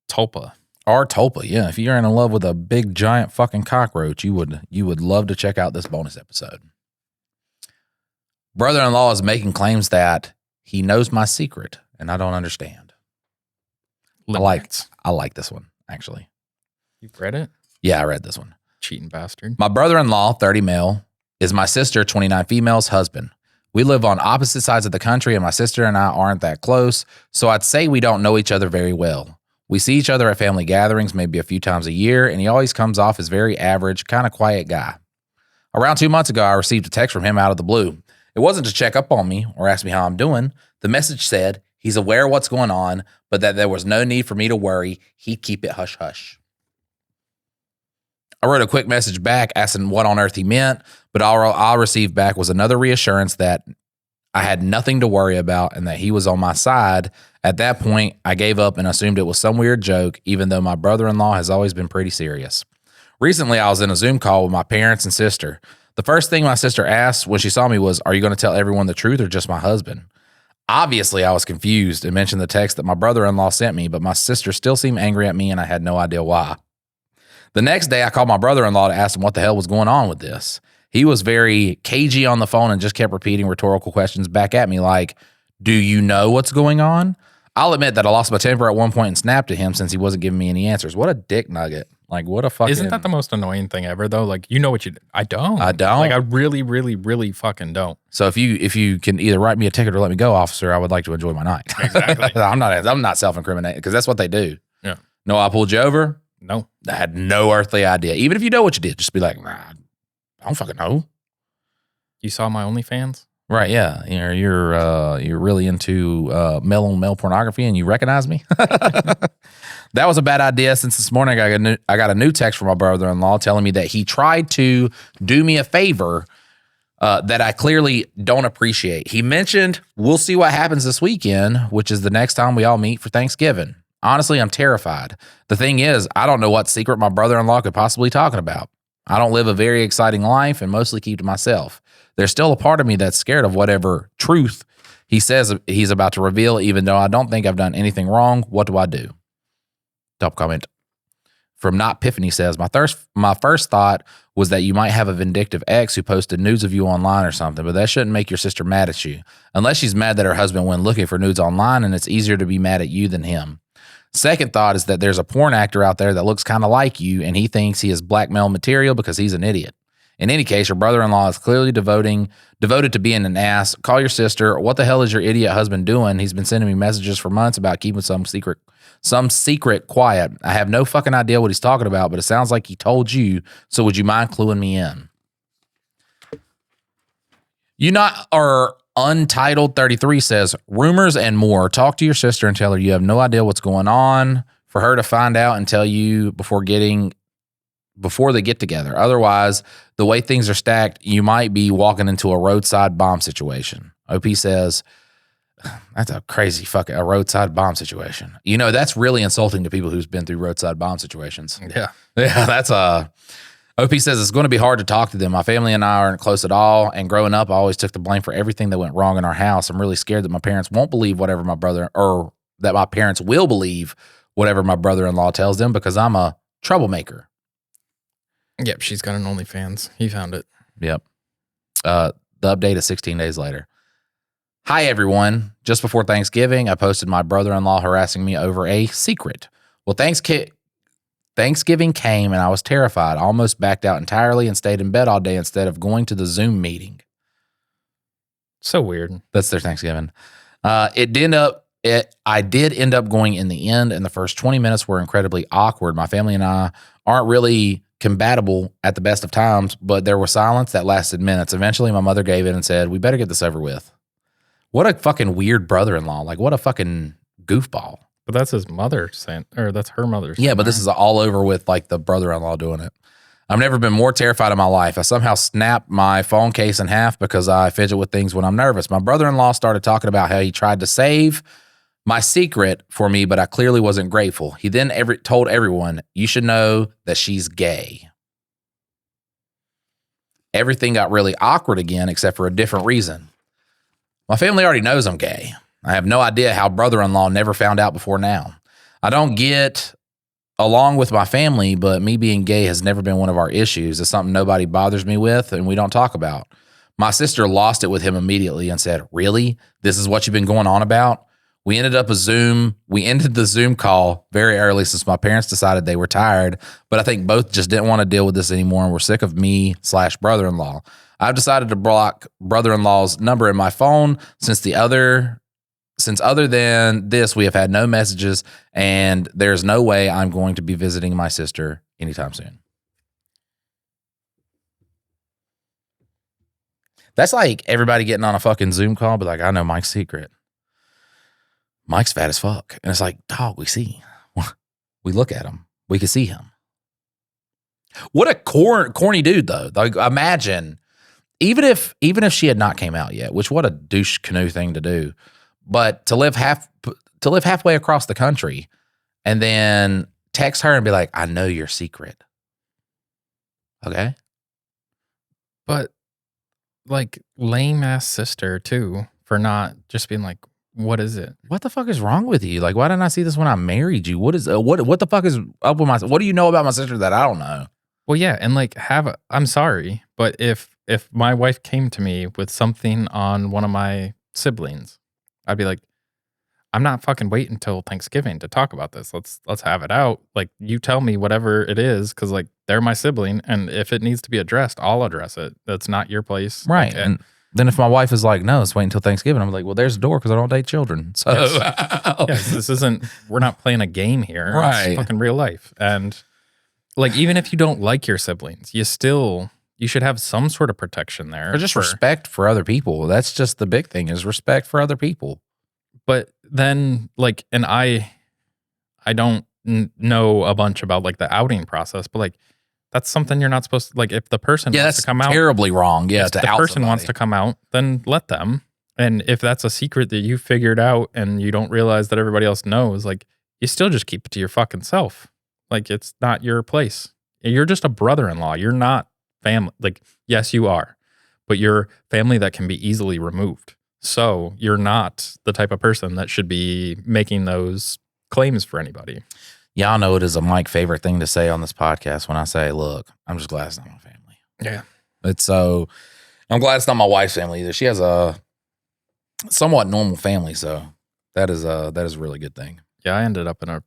S2: Tulpa.
S1: R Tulpa. Yeah. If you're in love with a big giant fucking cockroach, you would love to check out this bonus episode. Brother-in-law is making claims that he knows my secret, and I don't understand. I like this one, actually.
S2: You've read it?
S1: Yeah, I read this one.
S2: Cheating bastard.
S1: My brother-in-law, 30 male, is my sister, 29 female's husband. We live on opposite sides of the country, and my sister and I aren't that close, so I'd say we don't know each other very well. We see each other at family gatherings maybe a few times a year, and he always comes off as very average, kind of quiet guy. Around 2 months ago, I received a text from him out of the blue. It wasn't to check up on me or ask me how I'm doing. The message said he's aware of what's going on, but that there was no need for me to worry. He'd keep it hush-hush. I wrote a quick message back asking what on earth he meant, but all I received back was another reassurance that I had nothing to worry about and that he was on my side. At that point, I gave up and assumed it was some weird joke, even though my brother-in-law has always been pretty serious. Recently, I was in a Zoom call with my parents and sister. The first thing my sister asked when she saw me was, "Are you going to tell everyone the truth or just my husband?" Obviously, I was confused and mentioned the text that my brother-in-law sent me, but my sister still seemed angry at me and I had no idea why. The next day, I called my brother-in-law to ask him what the hell was going on with this. He was very cagey on the phone and just kept repeating rhetorical questions back at me like, "Do you know what's going on?" I'll admit that I lost my temper at one point and snapped at him since he wasn't giving me any answers. What a dick nugget. Like, what a fucking...
S2: Isn't that the most annoying thing ever, though? Like, you know what you... I don't. Like, I really, really, really fucking don't.
S1: So if you can either write me a ticket or let me go, officer, I would like to enjoy my night.
S2: Exactly.
S1: I'm not self-incriminating because that's what they do.
S2: Yeah.
S1: No, I pulled you over.
S2: No.
S1: I had no earthly idea. Even if you know what you did, just be like, nah, I don't fucking know.
S2: You saw my OnlyFans?
S1: Right, yeah. You're really into male on male pornography and you recognize me? That was a bad idea since this morning I got a new text from my brother-in-law telling me that he tried to do me a favor that I clearly don't appreciate. He mentioned we'll see what happens this weekend, which is the next time we all meet for Thanksgiving. Honestly, I'm terrified. The thing is, I don't know what secret my brother-in-law could possibly be talking about. I don't live a very exciting life and mostly keep to myself. There's still a part of me that's scared of whatever truth he says he's about to reveal, even though I don't think I've done anything wrong. What do I do? Top comment from Not Piffany says, my first thought was that you might have a vindictive ex who posted nudes of you online or something, but that shouldn't make your sister mad at you. Unless she's mad that her husband went looking for nudes online and it's easier to be mad at you than him. Second thought is that there's a porn actor out there that looks kind of like you and he thinks he is blackmail material because he's an idiot. In any case, your brother-in-law is clearly devoted to being an ass. Call your sister. What the hell is your idiot husband doing? He's been sending me messages for months about keeping some secret quiet. I have no fucking idea what he's talking about, but it sounds like he told you. So would you mind cluing me in? Untitled 33 says, rumors and more. Talk to your sister and tell her you have no idea what's going on for her to find out and tell you before they get together. Otherwise, the way things are stacked, you might be walking into a roadside bomb situation. OP says, that's a crazy a roadside bomb situation. You know, that's really insulting to people who's been through roadside bomb situations.
S2: Yeah.
S1: Yeah, that's OP says it's going to be hard to talk to them. My family and I aren't close at all, and growing up, I always took the blame for everything that went wrong in our house. I'm really scared that my parents won't believe whatever that my parents will believe whatever my brother-in-law tells them because I'm a troublemaker.
S2: Yep, she's got an OnlyFans. He found it.
S1: Yep. The update is 16 days later. Hi, everyone. Just before Thanksgiving, I posted my brother-in-law harassing me over a secret. Well, Thanksgiving came and I was terrified. I almost backed out entirely and stayed in bed all day instead of going to the Zoom meeting.
S2: So weird.
S1: That's their Thanksgiving. I did end up going in the end, and the first 20 minutes were incredibly awkward. My family and I aren't really compatible at the best of times, but there was silence that lasted minutes. Eventually, my mother gave in and said, we better get this over with. What a fucking weird brother-in-law. Like, what a fucking goofball.
S2: But that's his mother saying, or that's her mother saying.
S1: Yeah, but this is all over with like the brother-in-law doing it. I've never been more terrified in my life. I somehow snapped my phone case in half because I fidget with things when I'm nervous. My brother-in-law started talking about how he tried to save my secret for me, but I clearly wasn't grateful. He then told everyone, you should know that she's gay. Everything got really awkward again, except for a different reason. My family already knows I'm gay. I have no idea how brother-in-law never found out before now. I don't get along with my family, but me being gay has never been one of our issues. It's something nobody bothers me with and we don't talk about. My sister lost it with him immediately and said, really? This is what you've been going on about? We ended the Zoom call very early since my parents decided they were tired, but I think both just didn't want to deal with this anymore and were sick of me/brother-in-law. I've decided to block brother-in-law's number in my phone since other than this, we have had no messages and there's no way I'm going to be visiting my sister anytime soon. That's like everybody getting on a fucking Zoom call, but like, I know Mike's secret. Mike's fat as fuck. And it's like, dog, we see. We look at him. We can see him. What a corny dude, though. Like, imagine, even if she had not came out yet, which what a douche canoe thing to do. But to live halfway across the country and then text her and be like, I know your secret. Okay.
S2: But like lame ass sister too, for not just being like, what is it?
S1: What the fuck is wrong with you? Like, why didn't I see this when I married you? What the fuck is up with what do you know about my sister that I don't know?
S2: Well, yeah. And like I'm sorry, but if my wife came to me with something on one of my siblings, I'd be like, I'm not fucking waiting until Thanksgiving to talk about this. Let's have it out. Like, you tell me whatever it is, because like they're my sibling, and if it needs to be addressed, I'll address it. That's not your place,
S1: Right.
S2: Like,
S1: And then if my wife is like, no, let's wait until Thanksgiving, I'm like, well, there's the door because I don't date children. So
S2: yes, this isn't. We're not playing a game here.
S1: Right.
S2: It's fucking real life. And like, even if you don't like your siblings, you should have some sort of protection there,
S1: or just respect for other people. That's just the big thing, is respect for other people.
S2: But then, like, and I don't know a bunch about like the outing process, but like, that's something you're not supposed to, like, if the person wants to come out,
S1: terribly wrong. Yeah,
S2: if
S1: to
S2: the
S1: out
S2: person
S1: somebody.
S2: wants to come out, then let them. And if that's a secret that you figured out and you don't realize that everybody else knows, like, you still just keep it to your fucking self. Like, it's not your place. You're just a brother-in-law. You're not family. Like, yes, you are, but you're family that can be easily removed. So you're not the type of person that should be making those claims for anybody.
S1: Y'all know it is a Mike favorite thing to say on this podcast when I say, look, I'm just glad it's not my family.
S2: Yeah.
S1: I'm glad it's not my wife's family either. She has a somewhat normal family, so that is a really good thing.
S2: Yeah, I ended up in a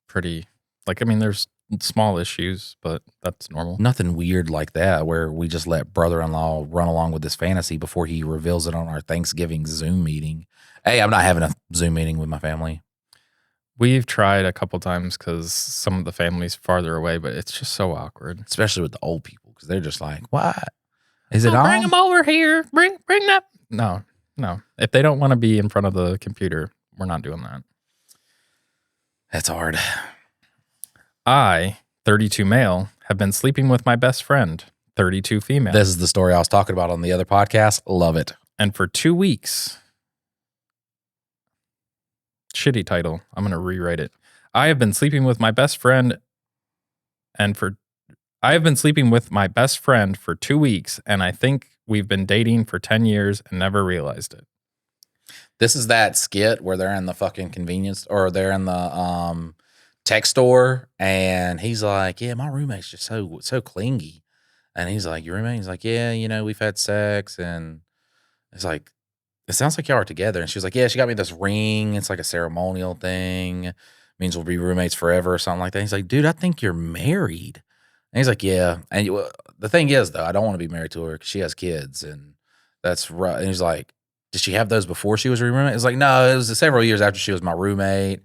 S2: pretty, like, I mean, there's small issues, but that's normal.
S1: Nothing weird like that where we just let brother-in-law run along with this fantasy before he reveals it on our Thanksgiving Zoom meeting. Hey, I'm not having a Zoom meeting with my family.
S2: We've tried a couple times because some of the family's farther away, but it's just so awkward.
S1: Especially with the old people, because they're just like, what? Is it on?
S2: Bring them over here. Bring that. No. If they don't want to be in front of the computer, we're not doing that.
S1: That's hard.
S2: I, 32 male, have been sleeping with my best friend, 32 female.
S1: This is the story I was talking about on the other podcast. Love it.
S2: And for 2 weeks, shitty title. I'm going to rewrite it. I have been sleeping with my best friend for 2 weeks, and I think we've been dating for 10 years and never realized it.
S1: This is that skit where they're in the fucking convenience, or they're in the tech store, and he's like, yeah, my roommate's just so clingy. And he's like, your roommate? He's like, yeah, we've had sex. And it's like, it sounds like y'all are together. And she was like, yeah, she got me this ring. It's like a ceremonial thing. It means we'll be roommates forever or something like that. He's like, dude, I think you're married. And he's like, yeah. And the thing is, though, I don't want to be married to her because she has kids. And that's right. And he's like, did she have those before she was your roommate? It's like, no, it was several years after she was my roommate.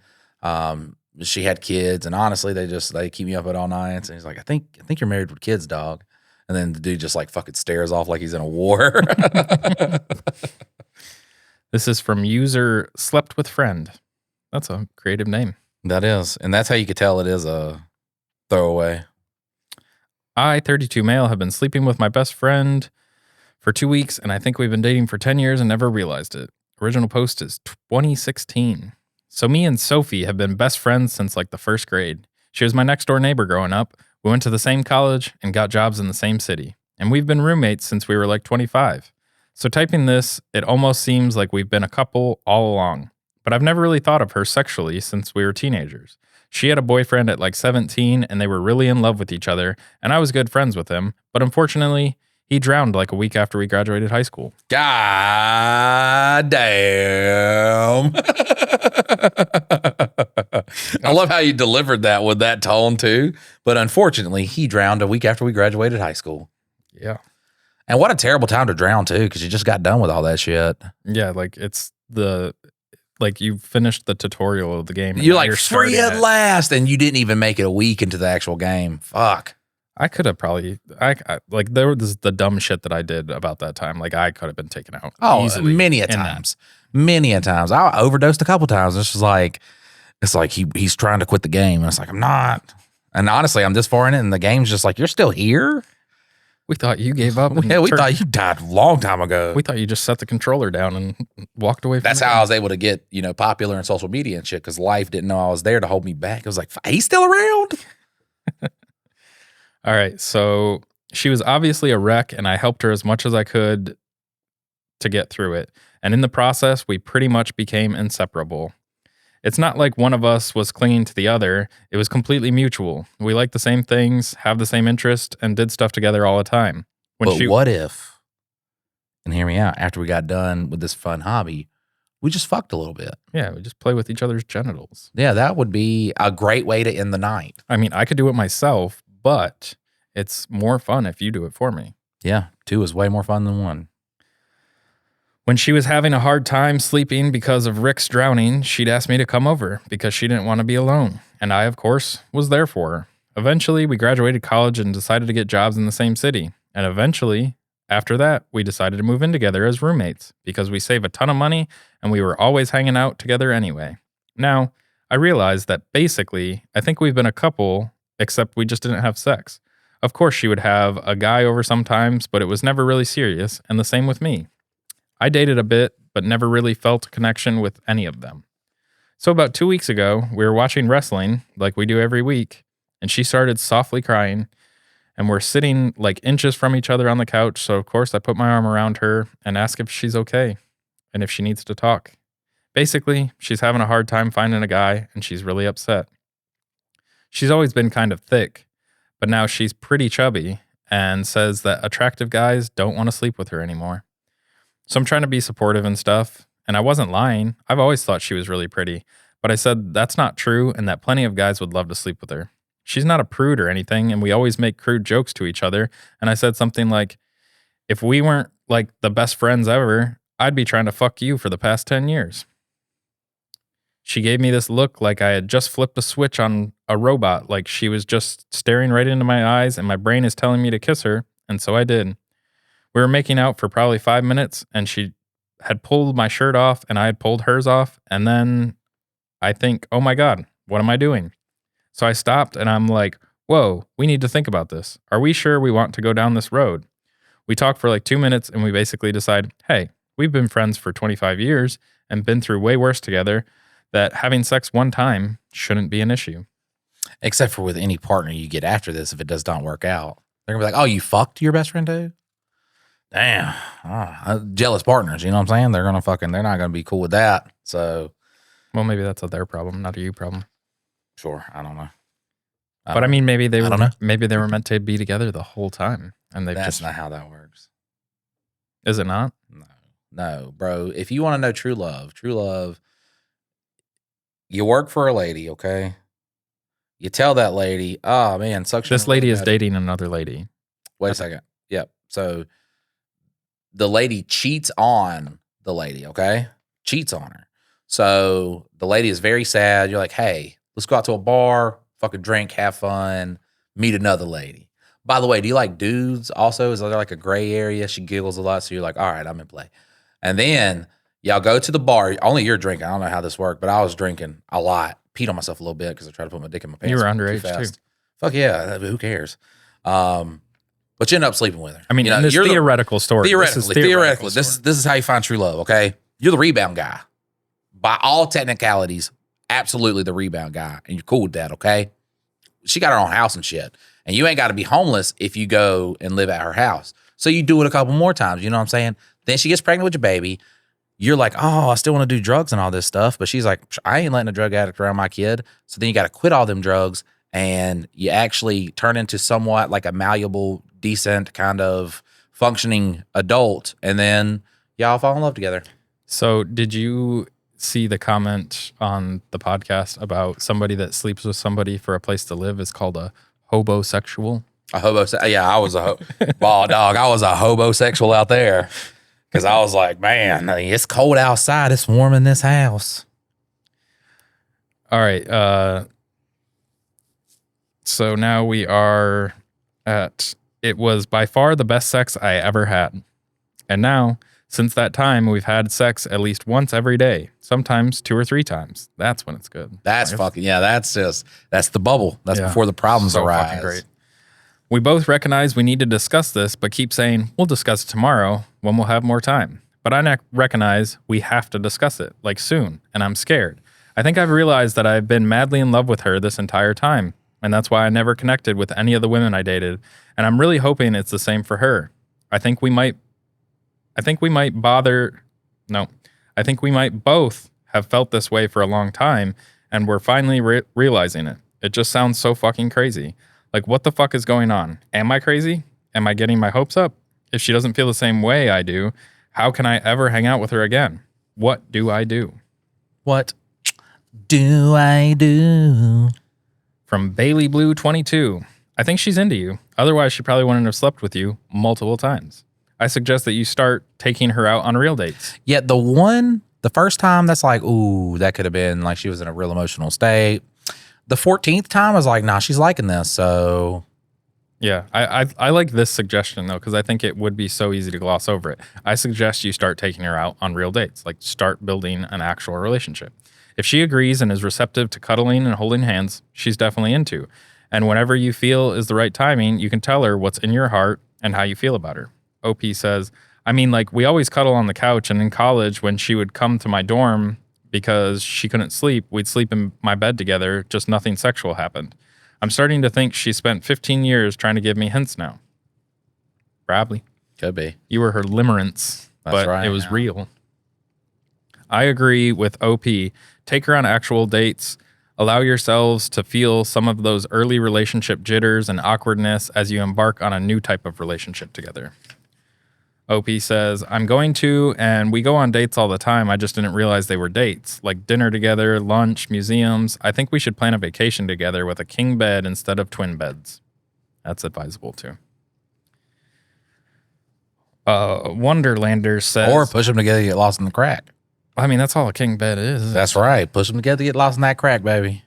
S1: She had kids. And honestly, they keep me up at all nights. And he's like, I think you're married with kids, dog. And then the dude just like fucking stares off like he's in a war.
S2: This is from user slept with friend. That's a creative name.
S1: That is. And that's how you could tell it is a throwaway.
S2: I, 32 male, have been sleeping with my best friend for 2 weeks, and I think we've been dating for 10 years and never realized it. Original post is 2016. So me and Sophie have been best friends since like the first grade. She was my next door neighbor growing up. We went to the same college and got jobs in the same city. And we've been roommates since we were like 25. So typing this, it almost seems like we've been a couple all along. But I've never really thought of her sexually since we were teenagers. She had a boyfriend at like 17 and they were really in love with each other. And I was good friends with him. But unfortunately, he drowned like a week after we graduated high school.
S1: God damn. I love how you delivered that with that tone too. But unfortunately, he drowned a week after we graduated high school.
S2: Yeah.
S1: And what a terrible time to drown too, because you just got done with all that shit.
S2: Yeah, like it's like you finished the tutorial of the game.
S1: You're like, free at last, and you didn't even make it a week into the actual game. Fuck.
S2: I could have probably, like there was the dumb shit that I did about that time. Like I could have been taken out. Easily
S1: many a times. Many a times. I overdosed a couple times. It's like he's trying to quit the game, and it's like, I'm not. And honestly, I'm this far in it, and the game's just like, you're still here?
S2: We thought you gave up.
S1: Yeah, we thought you died a long time ago.
S2: We thought you just set the controller down and walked away from
S1: That's how I was able to get, popular in social media and shit, because life didn't know I was there to hold me back. It was like, he's still around?
S2: All right, so she was obviously a wreck, and I helped her as much as I could to get through it. And in the process, we pretty much became inseparable. It's not like one of us was clinging to the other. It was completely mutual. We liked the same things, have the same interest, and did stuff together all the time.
S1: What if, and hear me out, after we got done with this fun hobby, We just fucked a little bit.
S2: Yeah, we just play with each other's genitals.
S1: Yeah, that would be a great way to end the night.
S2: I mean, I could do it myself, but it's more fun if you do it for me.
S1: Yeah, 2 is way more fun than 1.
S2: When she was having a hard time sleeping because of Rick's drowning, she'd ask me to come over because she didn't want to be alone. And I, of course, was there for her. Eventually, we graduated college and decided to get jobs in the same city. And eventually, after that, we decided to move in together as roommates because we save a ton of money and we were always hanging out together anyway. Now, I realized that basically, I think we've been a couple, except we just didn't have sex. Of course, she would have a guy over sometimes, but it was never really serious, and the same with me. I dated a bit, but never really felt a connection with any of them. So about 2 weeks ago, we were watching wrestling, like we do every week, and she started softly crying, and we're sitting like inches from each other on the couch, so of course I put my arm around her and ask if she's okay, and if she needs to talk. Basically, she's having a hard time finding a guy, and she's really upset. She's always been kind of thick, but now she's pretty chubby, and says that attractive guys don't want to sleep with her anymore. So I'm trying to be supportive and stuff, and I wasn't lying. I've always thought she was really pretty, but I said that's not true and that plenty of guys would love to sleep with her. She's not a prude or anything, and we always make crude jokes to each other, and I said something like, if we weren't like the best friends ever, I'd be trying to fuck you for the past 10 years. She gave me this look like I had just flipped a switch on a robot, like she was just staring right into my eyes and my brain is telling me to kiss her, and so I did. We were making out for probably 5 minutes, and she had pulled my shirt off, and I had pulled hers off, and then I think, oh my God, what am I doing? So I stopped, and I'm like, whoa, we need to think about this. Are we sure we want to go down this road? We talked for like 2 minutes, and we basically decide, hey, we've been friends for 25 years and been through way worse together, that having sex one time shouldn't be an issue.
S1: Except for with any partner you get after this, if it does not work out. They're going to be like, oh, you fucked your best friend too? Damn. Jealous partners, you know what I'm saying? They're not going to be cool with that. So.
S2: Well, maybe that's their problem, not a you problem.
S1: Sure. I don't know.
S2: But I mean, maybe they
S1: I don't know.
S2: Maybe they were meant to be together the whole time. And
S1: That's not how that works.
S2: Is it not?
S1: No, bro. If you want to know true love, you work for a lady, okay? You tell that lady, oh man, suction.
S2: This lady is dating another lady.
S1: Wait a second. Yep. So the lady cheats on the lady, okay? Cheats on her. So the lady is very sad. You're like, hey, let's go out to a bar, fucking drink, have fun, meet another lady. By the way, do you like dudes also? Is there like a gray area? She giggles a lot. So you're like, all right, I'm in play. And then y'all go to the bar. Only you're drinking. I don't know how this worked, but I was drinking a lot. Peed on myself a little bit because I tried to put my dick in my pants.
S2: You were underage too.
S1: Fuck yeah. Who cares? But you end up sleeping with her.
S2: I mean, in this theoretical story.
S1: Theoretically, this is how you find true love, okay? You're the rebound guy. By all technicalities, absolutely the rebound guy. And you're cool with that, okay? She got her own house and shit. And you ain't got to be homeless if you go and live at her house. So you do it a couple more times, you know what I'm saying? Then she gets pregnant with your baby. You're like, oh, I still want to do drugs and all this stuff. But she's like, I ain't letting a drug addict around my kid. So then you got to quit all them drugs and you actually turn into somewhat like a malleable, decent kind of functioning adult. And then y'all fall in love together.
S2: So did you see the comment on the podcast about somebody that sleeps with somebody for a place to live is called a hobosexual?
S1: Yeah, I was ball dog. I was a hobosexual out there. Because I was like, man, it's cold outside. It's warm in this house.
S2: All right. So now we are at, it was by far the best sex I ever had. And now, since that time, we've had sex at least once every day, sometimes 2 or 3 times. That's when it's good.
S1: That's fucking, yeah, that's the bubble. That's before the problems arise.
S2: Fucking great. We both recognize we need to discuss this, but keep saying, we'll discuss it tomorrow when we'll have more time. But I recognize we have to discuss it, like soon, and I'm scared. I think I've realized that I've been madly in love with her this entire time, and that's why I never connected with any of the women I dated, and I'm really hoping it's the same for her. I think we might both have felt this way for a long time, and we're finally realizing it. It just sounds so fucking crazy. Like, what the fuck is going on? Am I crazy? Am I getting my hopes up? If she doesn't feel the same way I do, how can I ever hang out with her again? What do I do?
S1: What do I do?
S2: From Bailey Blue 22. I think she's into you. Otherwise, she probably wouldn't have slept with you multiple times. I suggest that you start taking her out on real dates.
S1: Yet the first time, that's like, ooh, that could have been like she was in a real emotional state. The 14th time, I was like, nah, she's liking this. So
S2: Yeah, I like this suggestion, though, because I think it would be so easy to gloss over it. I suggest you start taking her out on real dates, like start building an actual relationship. If she agrees and is receptive to cuddling and holding hands, she's definitely into. And whenever you feel is the right timing, you can tell her what's in your heart and how you feel about her. OP says, I mean, like, we always cuddle on the couch, and in college, when she would come to my dorm because she couldn't sleep, we'd sleep in my bed together, just nothing sexual happened. I'm starting to think she spent 15 years trying to give me hints now. Probably.
S1: could be.
S2: You were her limerence, but
S1: right,
S2: it was
S1: yeah.
S2: real. I agree with OP. Take her on actual dates. Allow yourselves to feel some of those early relationship jitters and awkwardness as you embark on a new type of relationship together. OP says, I'm going to, and we go on dates all the time. I just didn't realize they were dates, like dinner together, lunch, museums. I think we should plan a vacation together with a king bed instead of twin beds. That's advisable too. Wonderlander says,
S1: Or push them together, get lost in the crack.
S2: I mean, that's all a king bed is.
S1: That's right. Push them together, get lost in that crack, baby.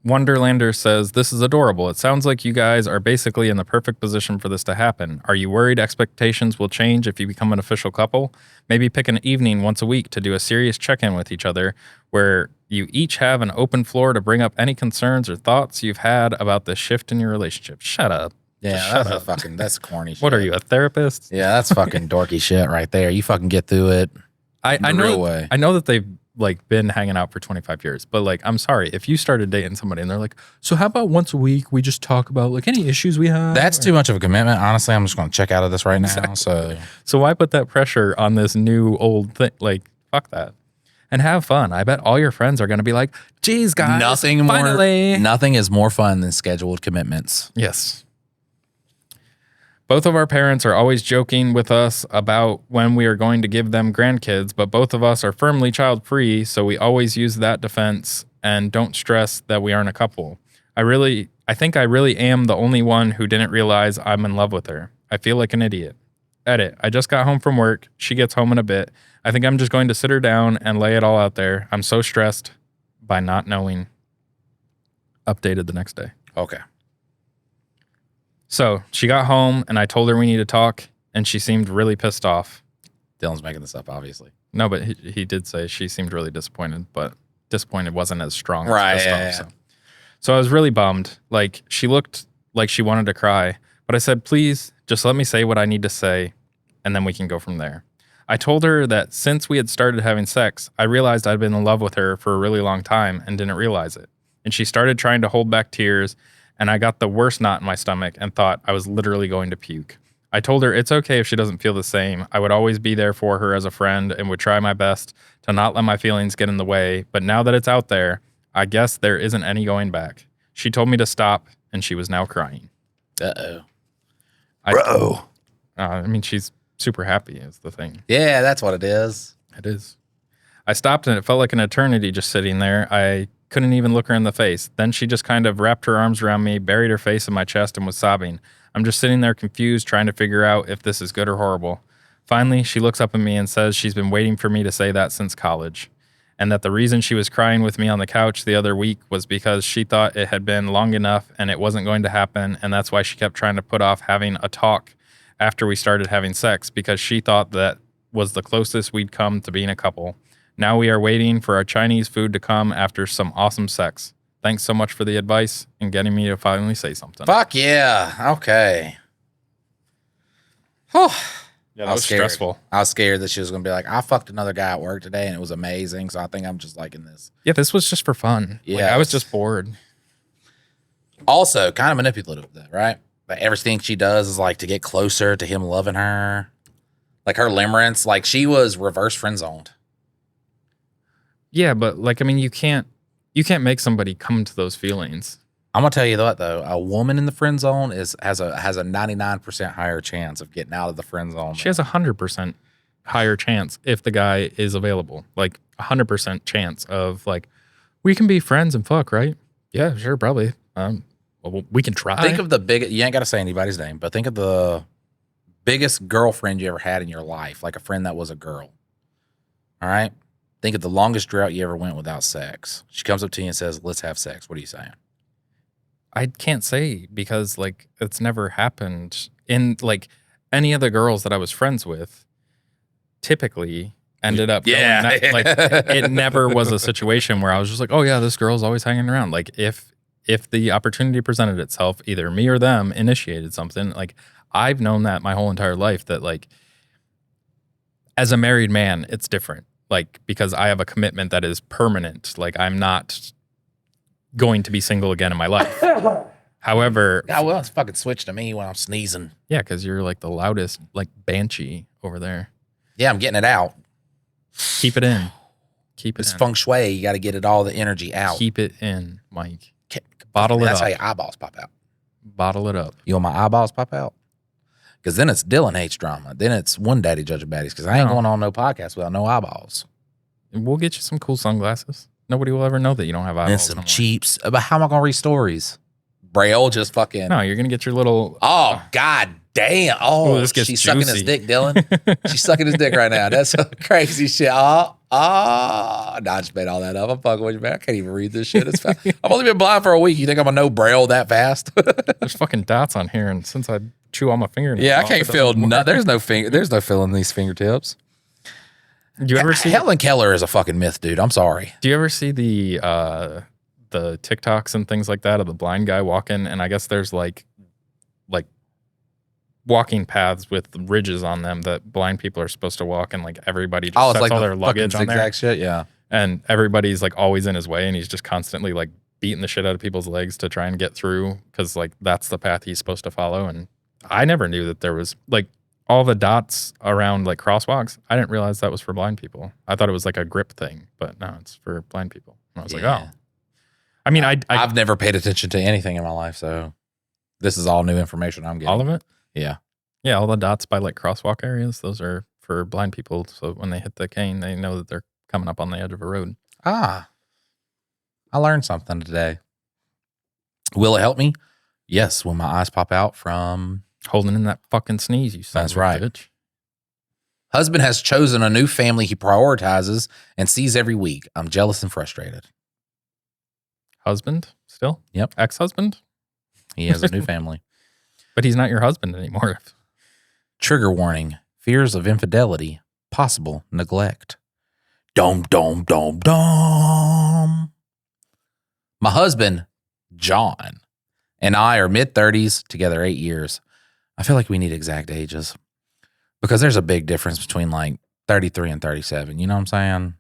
S2: Wonderlander says, this is adorable. It sounds like you guys are basically in the perfect position for this to happen. Are you worried expectations will change if you become an official couple? Maybe pick an evening once a week to do a serious check-in with each other where you each have an open floor to bring up any concerns or thoughts you've had about the shift in your relationship. Shut up.
S1: Yeah,
S2: Shut
S1: that's
S2: up.
S1: that's corny shit.
S2: What are you, a therapist?
S1: Yeah, that's fucking dorky shit right there. You fucking get through it.
S2: I
S1: the
S2: know.
S1: real way.
S2: I know that they've like been hanging out for 25 years, but like, I'm sorry if you started dating somebody and they're like, so how about once a week we just talk about like any issues we have?
S1: That's too much of a commitment. Honestly, I'm just going to check out of this right now.
S2: Exactly.
S1: So
S2: So why put that pressure on this new old thing? Like, fuck that. And have fun. I bet all your friends are going to be like, geez, guys, finally.
S1: nothing is more fun than scheduled commitments.
S2: Yes. Both of our parents are always joking with us about when we are going to give them grandkids, but both of us are firmly child-free, so we always use that defense and don't stress that we aren't a couple. I think I really am the only one who didn't realize I'm in love with her. I feel like an idiot. Edit. I just got home from work. She gets home in a bit. I think I'm just going to sit her down and lay it all out there. I'm so stressed by not knowing. Updated the next day.
S1: Okay.
S2: So she got home and I told her we need to talk and she seemed really pissed off.
S1: Dylan's making this up, obviously.
S2: No, but he did say she seemed really disappointed, but disappointed wasn't as strong.
S1: Right,
S2: As pissed
S1: yeah.
S2: off, so I was really bummed. Like she looked like she wanted to cry, but I said, please just let me say what I need to say and then we can go from there. I told her that since we had started having sex, I realized I'd been in love with her for a really long time and didn't realize it. And she started trying to hold back tears and I got the worst knot in my stomach and thought I was literally going to puke. I told her it's okay if she doesn't feel the same. I would always be there for her as a friend and would try my best to not let my feelings get in the way. But now that it's out there, I guess there isn't any going back. She told me to stop and she was now crying.
S1: Uh-oh.
S4: Bro.
S2: I mean, she's super happy is the thing.
S1: Yeah, that's what it is.
S2: It is. I stopped and it felt like an eternity just sitting there. I couldn't even look her in the face. Then she just kind of wrapped her arms around me, buried her face in my chest, and was sobbing. I'm just sitting there confused, trying to figure out if this is good or horrible. Finally, she looks up at me and says she's been waiting for me to say that since college, and that the reason she was crying with me on the couch the other week was because she thought it had been long enough and it wasn't going to happen, and that's why she kept trying to put off having a talk after we started having sex, because she thought that was the closest we'd come to being a couple. Now we are waiting for our Chinese food to come after some awesome sex. Thanks so much for the advice and getting me to finally say something.
S1: Fuck yeah. Okay. Oh,
S2: Yeah, that was stressful.
S1: I was scared that she was going to be like, I fucked another guy at work today and it was amazing. So I think I'm just liking this.
S2: Yeah, this was just for fun. Like,
S1: Yeah.
S2: I was just bored.
S1: Also, kind of manipulative, though, right? But everything she does is like to get closer to him loving her. Like her limerence, like she was reverse friend zoned.
S2: Yeah, but like, I mean, you can't make somebody come to those feelings.
S1: I'm gonna tell you what though, a woman in the friend zone has a 99% higher chance of getting out of the friend zone.
S2: She has 100%. higher chance if the guy is available. Like 100% chance of like, we can be friends and fuck, right? Yeah, sure, probably. Well, we can try.
S1: Think of the biggest, you ain't got to say anybody's name, but think of the biggest girlfriend you ever had in your life, like a friend that was a girl. All right? Think of the longest drought you ever went without sex. She comes up to you and says, let's have sex. What are you saying?
S2: I can't say because like it's never happened in like any of the girls that I was friends with typically ended up going like it never was a situation where I was just like, oh yeah, this girl's always hanging around. Like if the opportunity presented itself, either me or them initiated something. Like I've known that my whole entire life that like as a married man, it's different. Like because I have a commitment that is permanent. Like I'm not going to be single again in my life. However,
S1: well, it's fucking switched to me when I'm sneezing.
S2: yeah, because you're like the loudest like banshee over there.
S1: Yeah, I'm getting it out.
S2: Keep it in. Keep it
S1: It's
S2: in.
S1: feng shui. You got to get it all the energy out.
S2: Keep it in, Mike. Bottle it
S1: That's
S2: up.
S1: how your eyeballs pop out.
S2: Bottle it up.
S1: You want my eyeballs pop out? Because then it's Dylan hates drama. Then it's one daddy judging baddies. Because I ain't
S2: No.
S1: going on no podcast without no eyeballs.
S2: We'll get you some cool sunglasses. Nobody will ever know that you don't have
S1: And
S2: eyeballs.
S1: some
S2: no more.
S1: cheaps. But how am I going to read stories? Braille just fucking.
S2: No, you're gonna get your little.
S1: Oh, god damn. Oh,
S2: Ooh, this gets
S1: she's sucking his
S2: juicy.
S1: dick, Dylan. She's sucking his dick right now. That's crazy shit. No, I just made all that up. I'm fucking with you, man. I can't even read this shit. It's fast. I've only been blind for a week. You think I'm going to know Braille that fast?
S2: There's fucking dots on here, and since I chew on my fingernails,
S1: Yeah, I
S2: off,
S1: can't
S2: it doesn't
S1: feel
S2: work.
S1: nothing. There's no feeling these fingertips.
S2: Do you ever see?
S1: Helen Keller is a fucking myth, dude. I'm sorry.
S2: Do you ever see the TikToks and things like that of the blind guy walking? And I guess there's like walking paths with ridges on them that blind people are supposed to walk, and like everybody just
S1: It's
S2: sets
S1: like
S2: all
S1: the
S2: their luggage
S1: fucking
S2: on there,
S1: zigzag shit. Yeah.
S2: and everybody's like always in his way, and he's just constantly like beating the shit out of people's legs to try and get through because like that's the path he's supposed to follow. And I never knew that there was like all the dots around like crosswalks. I didn't realize that was for blind people. I thought it was like a grip thing, but no, it's for blind people. And I was like,
S1: Yeah.
S2: oh. I mean,
S1: I've never paid attention to anything in my life, so this is all new information I'm getting.
S2: all of it.
S1: Yeah.
S2: Yeah, all the dots by like crosswalk areas, those are for blind people. So when they hit the cane, they know that they're coming up on the edge of a road.
S1: I learned something today. Will it help me? Yes, when my eyes pop out from...
S2: Holding in that fucking sneeze, you son
S1: That's
S2: of a
S1: right.
S2: bitch.
S1: Husband has chosen a new family he prioritizes and sees every week. I'm jealous and frustrated.
S2: Husband still?
S1: Yep.
S2: Ex-husband?
S1: He has a new family.
S2: But he's not your husband anymore.
S1: Trigger warning. Fears of infidelity. Possible neglect. Dom, dom, dom, dom. My husband, John, and I are mid-30s, together 8 years. I feel like we need exact ages because there's a big difference between like 33 and 37. You know what I'm saying?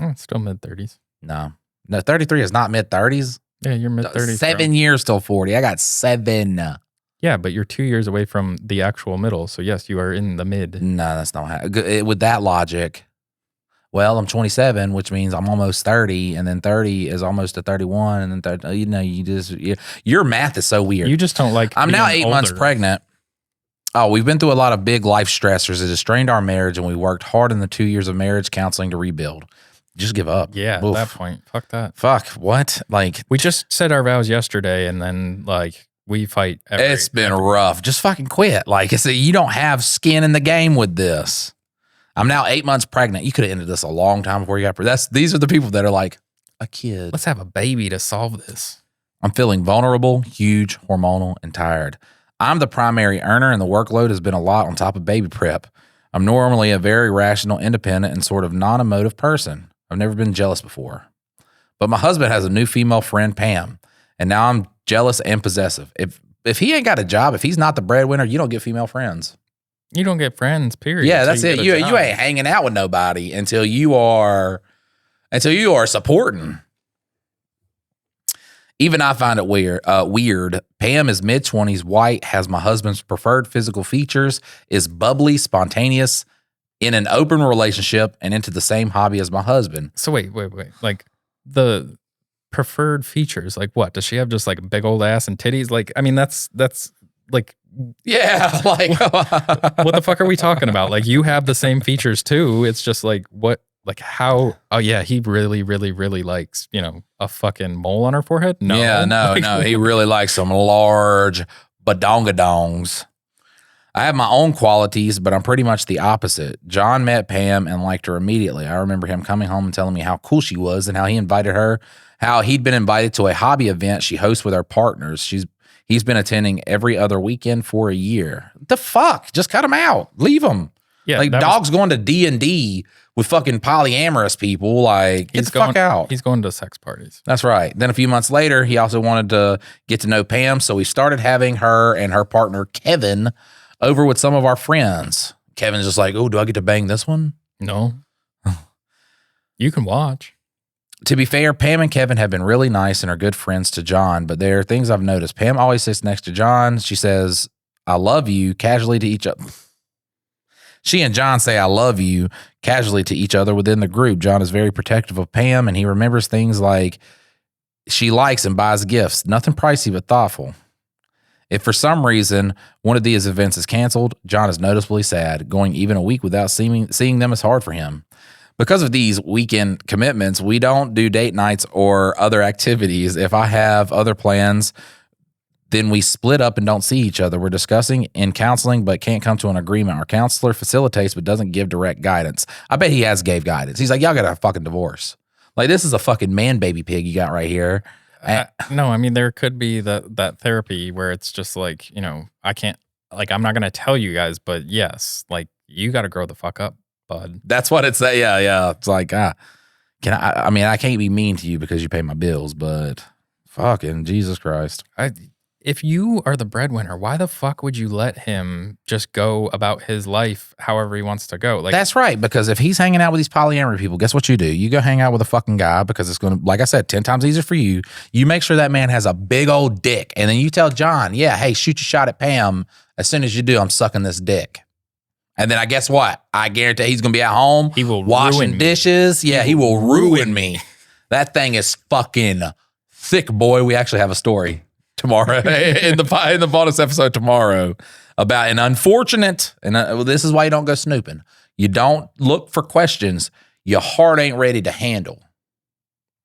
S2: Oh, it's still mid-30s.
S1: No, 33 is not mid-30s.
S2: Yeah, you're mid-30s.
S1: 7 years till 40. I got 7.
S2: Yeah, but you're 2 years away from the actual middle. So yes, you are in the mid.
S1: No, that's not how. With that logic, well, I'm 27, which means I'm almost 30, and then 30 is almost to 31, and then 30, your math is so weird.
S2: You just don't like
S1: I'm now
S2: being
S1: 8 months
S2: older.
S1: pregnant. Oh, we've been through a lot of big life stressors. It has strained our marriage, and we worked hard in the 2 years of marriage counseling to rebuild. Just give up.
S2: Yeah, at
S1: Oof.
S2: that point. Fuck that.
S1: Fuck, what? Like,
S2: We just said our vows yesterday, and then like we fight.
S1: it's been rough. Just fucking quit. Like I said, you don't have skin in the game with this. I'm now 8 months pregnant. You could have ended this a long time before you got pregnant. These are the people that are like, a kid.
S2: Let's have a baby to solve this.
S1: I'm feeling vulnerable, huge, hormonal, and tired. I'm the primary earner, and the workload has been a lot on top of baby prep. I'm normally a very rational, independent, and sort of non-emotive person. I've never been jealous before. But my husband has a new female friend, Pam, and now I'm jealous and possessive. If he ain't got a job, if he's not the breadwinner, you don't get female friends.
S2: You don't get friends, period.
S1: Yeah,
S2: until
S1: that's it.
S2: get a
S1: You
S2: job.
S1: ain't hanging out with nobody until you are supporting. Even I find it weird. Pam is mid-20s, white, has my husband's preferred physical features, is bubbly, spontaneous, in an open relationship, and into the same hobby as my husband.
S2: So wait. Like the preferred features, like what? Does she have just like big old ass and titties? Like, I mean, that's like
S1: Yeah, like
S2: what the fuck are we talking about? Like, you have the same features too. It's just like, what, like how, oh yeah, he really, really, really likes, a fucking mole on her forehead. No.
S1: Yeah, no. He really likes some large badongadongs. I have my own qualities, but I'm pretty much the opposite. John met Pam and liked her immediately. I remember him coming home and telling me how cool she was and how he'd been invited to a hobby event she hosts with her partners. He's been attending every other weekend for a year. The fuck? Just cut him out. Leave him.
S2: Yeah,
S1: like dogs going to D&D with fucking polyamorous people. Like, get the fuck out.
S2: He's going to sex parties.
S1: That's right. Then a few months later, he also wanted to get to know Pam, so we started having her and her partner Kevin over with some of our friends. Kevin's just like, oh, do I get to bang this one?
S2: No. You can watch.
S1: To be fair, Pam and Kevin have been really nice and are good friends to John, but there are things I've noticed. Pam always sits next to John. She says, I love you, casually to each other. She and John say, I love you, casually to each other within the group. John is very protective of Pam, and he remembers things like she likes and buys gifts. Nothing pricey, but thoughtful. If for some reason one of these events is canceled, John is noticeably sad. Going even a week without seeing them is hard for him. Because of these weekend commitments, we don't do date nights or other activities. If I have other plans, then we split up and don't see each other. We're discussing in counseling, but can't come to an agreement. Our counselor facilitates, but doesn't give direct guidance. I bet he gave guidance. He's like, y'all got a fucking divorce. Like, this is a fucking man baby pig you got right here.
S2: No, I mean, there could be that therapy where it's just like, I can't, like, I'm not going to tell you guys, but yes, like, you got to grow the fuck up, bud.
S1: That's what it's yeah. It's like, I can't be mean to you because you pay my bills, but fucking Jesus Christ.
S2: If you are the breadwinner, why the fuck would you let him just go about his life however he wants to go? Like,
S1: that's right, because if he's hanging out with these polyamory people, guess what you do? You go hang out with a fucking guy because it's going to, like I said, 10 times easier for you. You make sure that man has a big old dick, and then you tell John, yeah, hey, shoot your shot at Pam. As soon as you do, I'm sucking this dick. And then I guess what? I guarantee he's going to be at home.
S2: He will
S1: washing dishes. Yeah, he will ruin me. That thing is fucking thick, boy. We actually have a story tomorrow in the bonus episode tomorrow about an unfortunate, and this is why you don't go snooping. You don't look for questions your heart ain't ready to handle.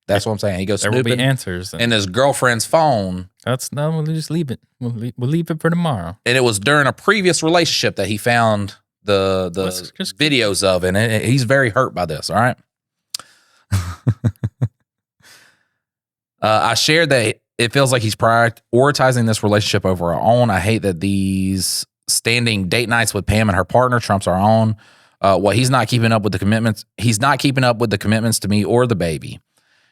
S1: That's what I'm saying. He goes
S2: there
S1: snooping.
S2: There will be answers.
S1: In his girlfriend's phone.
S2: We'll just leave it. We'll leave it for tomorrow.
S1: And it was during a previous relationship that he found the videos of, and he's very hurt by this. All right. I shared that it feels like he's prioritizing this relationship over our own. I hate that these standing date nights with Pam and her partner trumps our own. He's not keeping up with the commitments. He's not keeping up with the commitments to me or the baby.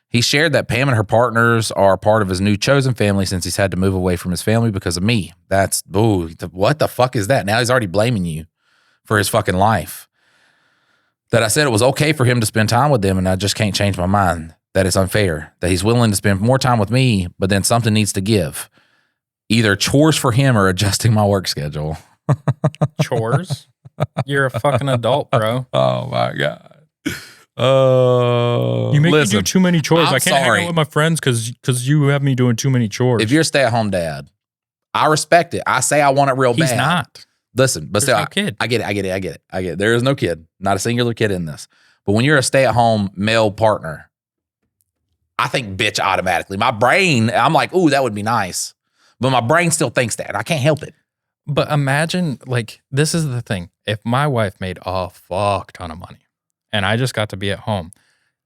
S1: He shared that Pam and her partners are part of his new chosen family since he's had to move away from his family because of me. What the fuck is that? Now he's already blaming you for his fucking life. That I said it was okay for him to spend time with them, and I just can't change my mind. That it's unfair. That he's willing to spend more time with me, but then something needs to give. Either chores for him or adjusting my work schedule.
S2: Chores? You're a fucking adult, bro.
S1: Oh my God. Oh,
S3: you make me do too many chores.
S1: I'm
S3: I can't hang out with my friends because you have me doing too many chores.
S1: If you're a stay-at-home dad, I respect it. I say I want it real bad.
S2: He's not.
S1: Listen, but still,
S2: no kid.
S1: I get it. There is no kid. Not a singular kid in this. But when you're a stay-at-home male partner, I think bitch automatically. My brain, I'm like, ooh, that would be nice. But my brain still thinks that. I can't help it.
S2: But imagine, like, this is the thing. If my wife made a fuck ton of money and I just got to be at home,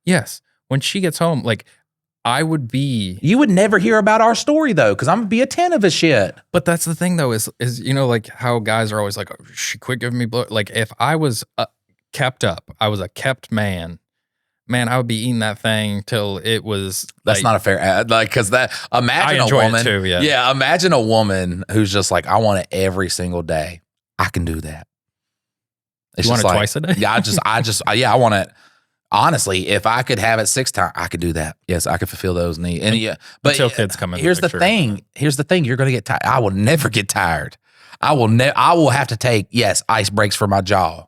S2: yes, when she gets home, like, I would be...
S1: You would never hear about our story, though, because I'm going to be a 10 of a shit.
S2: But that's the thing, though, is like, how guys are always like, oh, she quit giving me blow. Like, if I was kept up, I was a kept man, I would be eating that thing till it was.
S1: That's not a fair ad. Like, because imagine
S2: I enjoy
S1: a woman.
S2: It too,
S1: yeah, imagine a woman who's just like, I want it every single day. I can do that.
S2: It's you want it like, twice a day?
S1: Yeah, I want it. Honestly, if I could have it 6 times, I could do that. Yes, I could fulfill those needs. And yeah, but
S2: until kids come in.
S1: Here's the thing. You're going to get tired. I will never get tired. I will have to take ice breaks for my jaw.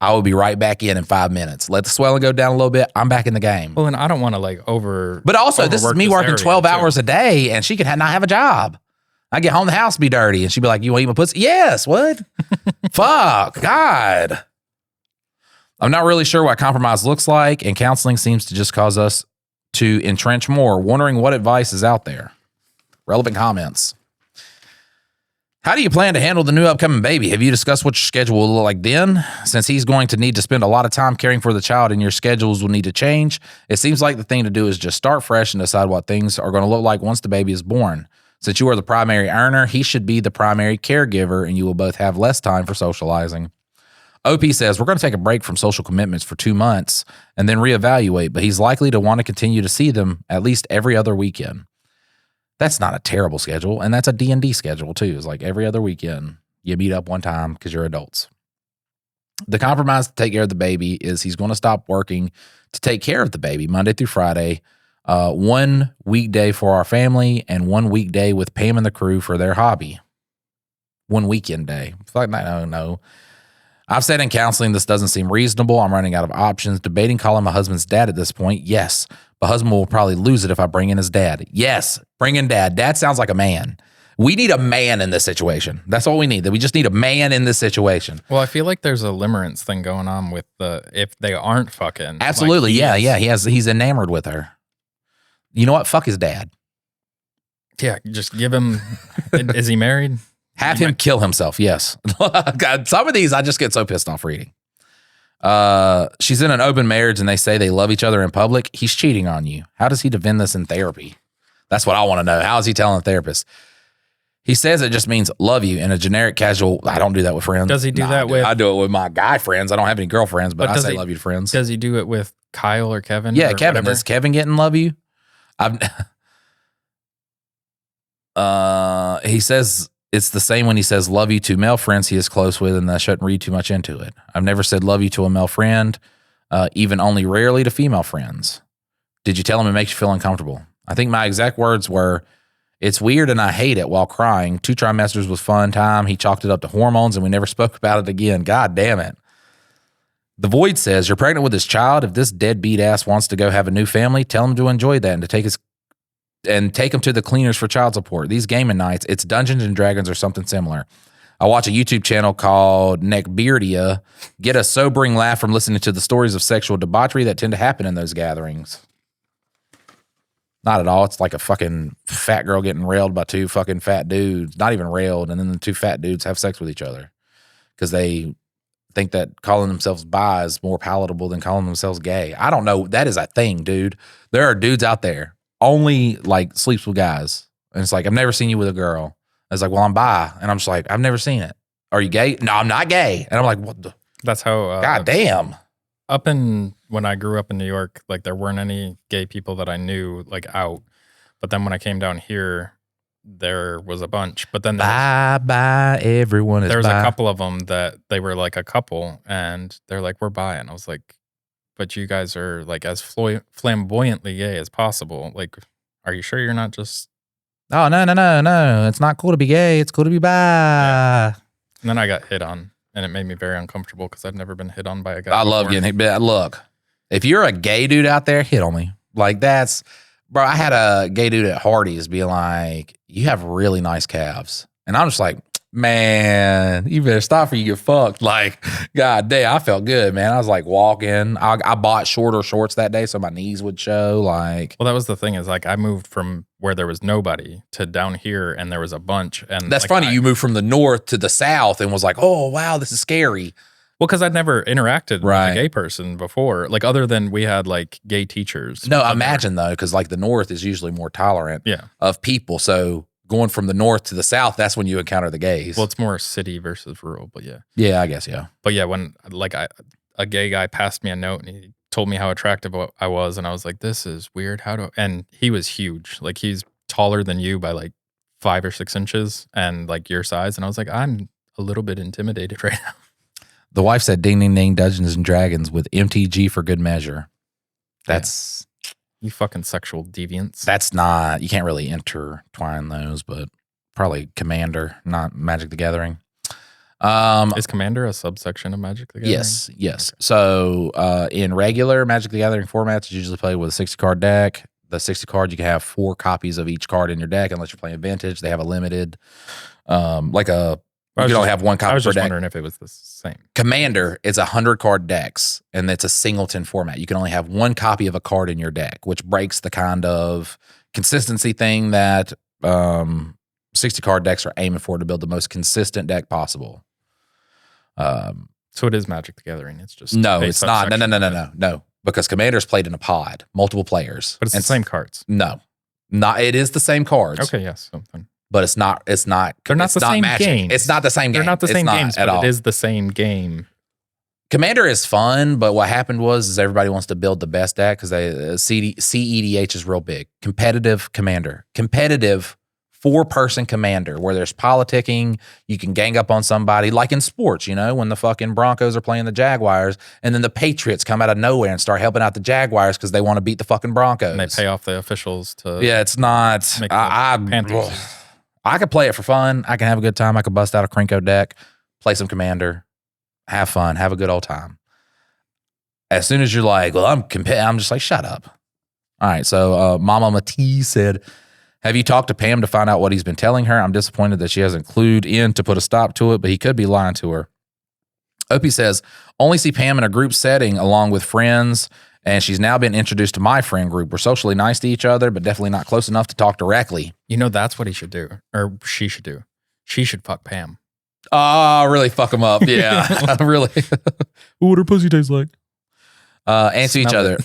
S1: I will be right back in 5 minutes. Let the swelling go down a little bit. I'm back in the game.
S2: Well, and I don't want to like over.
S1: But also, this is me working 12 hours a day, and she could not have a job. I get home, the house be dirty. And she'd be like, you want to eat my pussy? Yes, what? Fuck, God. I'm not really sure what compromise looks like, and counseling seems to just cause us to entrench more, wondering what advice is out there. Relevant comments. How do you plan to handle the new upcoming baby? Have you discussed what your schedule will look like then? Since he's going to need to spend a lot of time caring for the child and your schedules will need to change, it seems like the thing to do is just start fresh and decide what things are going to look like once the baby is born. Since you are the primary earner, he should be the primary caregiver, and you will both have less time for socializing. OP says, we're going to take a break from social commitments for 2 months and then reevaluate, but he's likely to want to continue to see them at least every other weekend. That's not a terrible schedule, and that's a D&D schedule too. It's like every other weekend you meet up one time because you're adults. The compromise to take care of the baby is he's going to stop working to take care of the baby Monday through Friday, 1 weekday for our family and 1 weekday with Pam and the crew for their hobby. 1 weekend day. It's like, no. I've said in counseling, this doesn't seem reasonable. I'm running out of options. Debating calling my husband's dad at this point. Yes. My husband will probably lose it if I bring in his dad. Yes. Bring in dad. Dad sounds like a man. We need a man in this situation. That's all we need. We just need a man in this situation.
S2: Well, I feel like there's a limerence thing going on with if they aren't fucking.
S1: Absolutely. Like yeah. He's enamored with her. You know what? Fuck his dad.
S2: Yeah. Just give him. Is he married?
S1: Have him kill himself, yes. God, some of these I just get so pissed off reading. She's in an open marriage and they say they love each other in public. He's cheating on you. How does he defend this in therapy? That's what I want to know. How is he telling the therapist? He says it just means love you in a generic casual. I don't do that with friends.
S2: Does he do that with?
S1: I do it with my guy friends. I don't have any girlfriends, but I say love you to friends.
S2: Does he do it with Kyle or Kevin?
S1: Yeah,
S2: or
S1: Kevin.
S2: whatever?
S1: Is Kevin getting love you? He says it's the same when he says love you to male friends he is close with, and I shouldn't read too much into it. I've never said love you to a male friend, even only rarely to female friends. Did you tell him it makes you feel uncomfortable? I think my exact words were, it's weird and I hate it, while crying. 2 trimesters was fun time. He chalked it up to hormones and we never spoke about it again. God damn it. The Void says, you're pregnant with this child. If this deadbeat ass wants to go have a new family, tell him to enjoy that and to take him to the cleaners for child support. These gaming nights, it's Dungeons and Dragons or something similar. I watch a YouTube channel called Neckbeardia. Get a sobering laugh from listening to the stories of sexual debauchery that tend to happen in those gatherings. Not at all. It's like a fucking fat girl getting railed by 2 fucking fat dudes. Not even railed. And then the 2 fat dudes have sex with each other because they think that calling themselves bi is more palatable than calling themselves gay. I don't know. That is a thing, dude. There are dudes out there only like sleeps with guys. And it's like, I've never seen you with a girl. It's like, well, I'm bi. And I'm just like, I've never seen it. Are you gay? No, I'm not gay. And I'm like, what the?
S2: That's how.
S1: God damn.
S2: When I grew up in New York, like there weren't any gay people that I knew like out. But then when I came down here, there was a bunch. But then
S1: bye, everyone is
S2: there was
S1: bi.
S2: a couple of them that they were like a couple and they're like, we're bi. And I was like, but you guys are like as flamboyantly gay as possible. Like, are you sure you're not just?
S1: Oh, no. It's not cool to be gay. It's cool to be bi.
S2: Yeah. And then I got hit on and it made me very uncomfortable because I've never been hit on by a guy.
S1: I love getting hit. Look, if you're a gay dude out there, hit on me. Like that's, bro, I had a gay dude at Hardee's be like, you have really nice calves. And I'm just like, man, you better stop or you get fucked. Like, God damn, I felt good, man. I was like walking. I bought shorter shorts that day so my knees would show. Like,
S2: well, that was the thing is like I moved from where there was nobody to down here and there was a bunch. And
S1: that's
S2: like,
S1: funny. You moved from the north to the south and was like, oh, wow, this is scary.
S2: Well, because I'd never interacted
S1: Right.
S2: with a gay person before, like other than we had like gay teachers.
S1: No, imagine though, because like the north is usually more tolerant
S2: Yeah.
S1: of people. So going from the north to the south, that's when you encounter the gays.
S2: Well, it's more city versus rural, but yeah.
S1: Yeah, I guess, yeah.
S2: But yeah, when like a gay guy passed me a note and he told me how attractive I was, and I was like, this is weird. And he was huge. Like he's taller than you by like 5 or 6 inches and like your size. And I was like, I'm a little bit intimidated right now.
S1: The wife said, ding, ding, ding, Dungeons and Dragons with MTG for good measure. That's,
S2: You fucking sexual deviants.
S1: that's not, you can't really intertwine those, but probably Commander, not Magic the Gathering.
S2: Is Commander a subsection of Magic the Gathering?
S1: Yes. So in regular Magic the Gathering formats, it's usually played with a 60 card deck. The 60 card, you can have 4 copies of each card in your deck unless you're playing vintage. They have a limited, you can only have one copy
S2: I was
S1: per
S2: just
S1: deck.
S2: wondering if it was the same.
S1: Commander is 100 card decks, and it's a singleton format. You can only have one copy of a card in your deck, which breaks the kind of consistency thing that 60 card decks are aiming for, to build the most consistent deck possible.
S2: So it is Magic the Gathering. It's just
S1: No, it's not. No, because Commander's played in a pod, multiple players,
S2: but it's the same cards.
S1: No, not. It is the same cards.
S2: Okay, yes, something.
S1: But it's not.
S2: They're not
S1: it's
S2: the
S1: not
S2: same
S1: Magic.
S2: games.
S1: It's not the same game.
S2: They're not the same
S1: It's
S2: games
S1: at
S2: but
S1: all.
S2: It is the same game.
S1: Commander is fun, but what happened was everybody wants to build the best deck because CEDH is real big. Competitive Commander. Competitive 4-person Commander where there's politicking. You can gang up on somebody, like in sports, when the fucking Broncos are playing the Jaguars and then the Patriots come out of nowhere and start helping out the Jaguars because they want to beat the fucking Broncos.
S2: And they pay off the officials to
S1: it's not. I could play it for fun. I can have a good time. I could bust out a Krenko deck, play some Commander, have fun, have a good old time. As soon as you're like, well, I'm just like, shut up. All right. So Mama Matisse said, have you talked to Pam to find out what he's been telling her? I'm disappointed that she hasn't clued in to put a stop to it, but he could be lying to her. Opie says, only see Pam in a group setting along with friends, and she's now been introduced to my friend group. We're socially nice to each other, but definitely not close enough to talk directly.
S2: That's what he should do, or she should do. She should fuck Pam.
S1: Oh, really fuck him up. Yeah, really.
S3: What her pussy tastes like?
S1: And to each
S2: Smell
S1: other.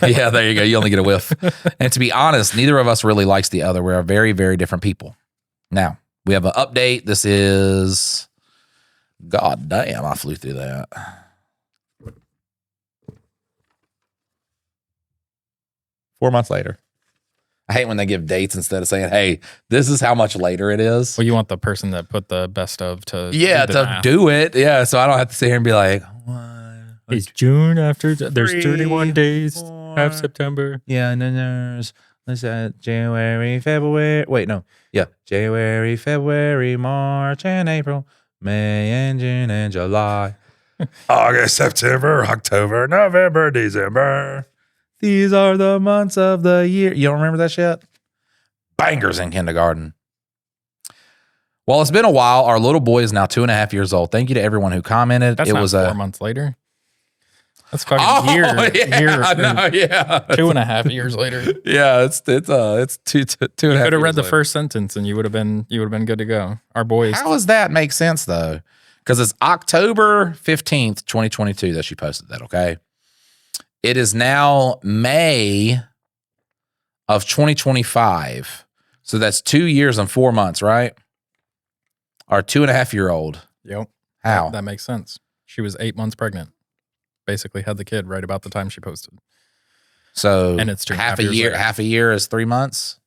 S1: Yeah, there you go. You only get a whiff. And to be honest, neither of us really likes the other. We are very, very different people. Now, we have an update. This is, God damn, I flew through that. Four months later. I hate when they give dates instead of saying, hey, this is how much later it is.
S2: Well, you want the person that put the best of to
S1: do it. Yeah, so I don't have to sit here and be like,
S3: It's June after. There's
S1: 3,
S3: 31 days.
S1: 4.
S3: Half September.
S1: Yeah, and then there's January, February. Wait, no. Yeah, January, February, March, and April, May, and June, and July.
S4: August, September, October, November, December.
S1: These are the months of the year. You don't remember that shit? Bangers in kindergarten. Well, it's been a while. Our little boy is now 2.5 years old. Thank you to everyone who commented.
S2: That's
S1: it
S2: not
S1: was
S2: 4 months later. That's fucking year.
S1: Yeah.
S2: 2.5 years later.
S1: Yeah, it's 2.5.
S2: You could have read the first sentence and you would have been good to go. Our boys.
S1: How does that make sense though? Because it's October 15th, 2022 that she posted that, okay? It is now May of 2025. So that's 2 years and 4 months, right? Our 2.5-year-old.
S2: Yep.
S1: How?
S2: That makes sense. She was 8 months pregnant. Basically had the kid right about the time she posted.
S1: So
S2: And it's 2.5
S1: half a
S2: years
S1: year.
S2: later.
S1: Half a year is 3 months.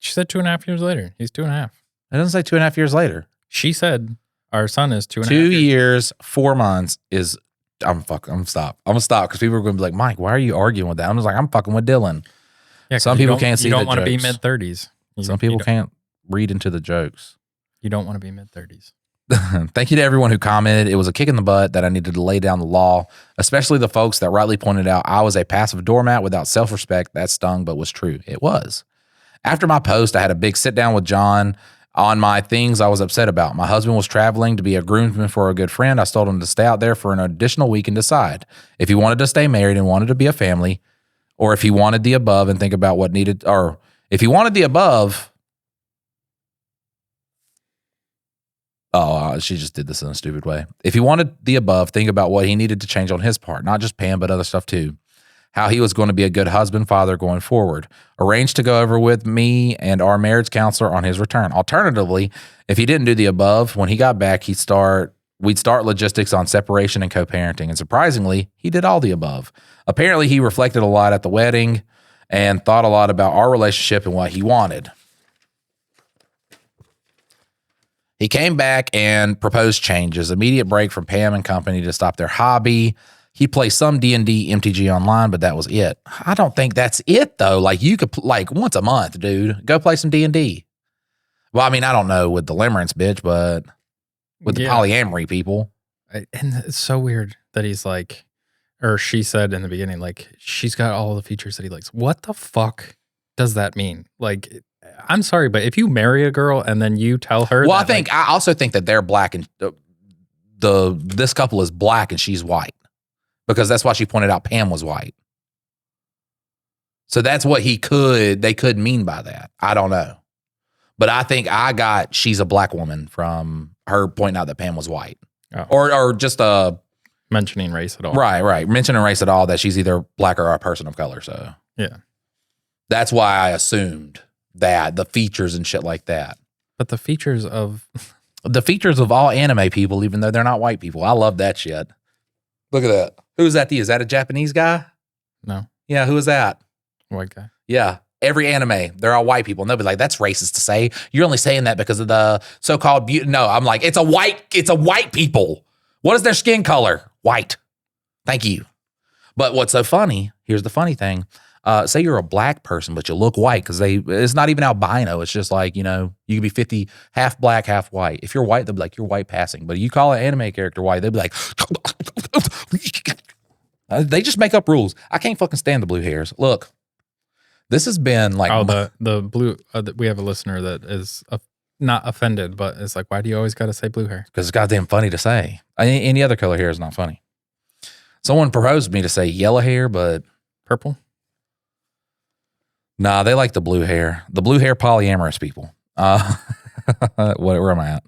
S2: She said 2.5 years later. He's 2.5.
S1: It doesn't say 2.5 years later.
S2: She said our son is 2.5
S1: 2
S2: years.
S1: years, 4 months is. I'm gonna stop because people are gonna be like, Mike, why are you arguing with that? I'm just like, I'm fucking with Dylan.
S2: Yeah, 'cause
S1: Some
S2: you
S1: people
S2: don't-
S1: can't see
S2: You don't
S1: the
S2: want to be
S1: jokes.
S2: mid-30s.
S1: Some people can't read into the jokes.
S2: You don't want to be mid-30s.
S1: Thank you to everyone who commented. It was a kick in the butt that I needed to lay down the law, especially the folks that rightly pointed out I was a passive doormat without self-respect. That stung, but was true. It was. After my post, I had a big sit down with John on my things I was upset about. My husband was traveling to be a groomsman for a good friend. I told him to stay out there for an additional week and decide if he wanted to stay married and wanted to be a family, or if he wanted the above and think about what needed, or if he wanted the above. Oh, she just did this in a stupid way. If he wanted the above, think about what he needed to change on his part, not just Pam, but other stuff too. How he was going to be a good husband, father going forward. Arranged to go over with me and our marriage counselor on his return. Alternatively, if he didn't do the above, when he got back, we'd start logistics on separation and co-parenting. And surprisingly, he did all the above. Apparently, he reflected a lot at the wedding and thought a lot about our relationship and what he wanted. He came back and proposed changes, immediate break from Pam and company to stop their hobby. He plays some D&D MTG online, but that was it. I don't think that's it, though. Like, you could, once a month, dude, go play some D&D. Well, I mean, I don't know with the Limerence bitch, but with the polyamory people.
S2: And it's so weird that he's like, or she said in the beginning, like, she's got all the features that he likes. What the fuck does that mean? Like, I'm sorry, but if you marry a girl and then you tell her,
S1: Well,
S2: that,
S1: I also think that they're black and this couple is black and she's white, because that's why she pointed out Pam was white. So that's what they could mean by that. I don't know. But I think I got she's a black woman from her pointing out that Pam was white.
S2: Oh.
S1: Or just
S2: mentioning race at all.
S1: Right. Mentioning race at all, that she's either black or a person of color. So
S2: yeah.
S1: That's why I assumed that, the features and shit like that.
S2: But the features of
S1: all anime people, even though they're not white people. I love that shit. Look at that. Who's that? Is that a Japanese guy?
S2: No.
S1: Yeah, who is that?
S2: White guy.
S1: Yeah. Every anime, they're all white people. And they'll be like, that's racist to say. You're only saying that because of the so-called beauty. No, I'm like, it's a white people. What is their skin color? White. Thank you. But what's so funny, here's the funny thing. Say you're a black person, but you look white, because it's not even albino. It's just like, you could be 50, half black, half white. If you're white, they'll be like, you're white passing. But you call an anime character white, they'll be like, they just make up rules. I can't fucking stand the blue hairs. Look, this has been like,
S2: the blue. We have a listener that is not offended, but it's like, why do you always got to say blue hair?
S1: Because it's goddamn funny to say. Any other color hair is not funny. Someone proposed me to say yellow hair, but
S2: purple.
S1: Nah, they like the blue hair. The blue hair polyamorous people. Where am I at?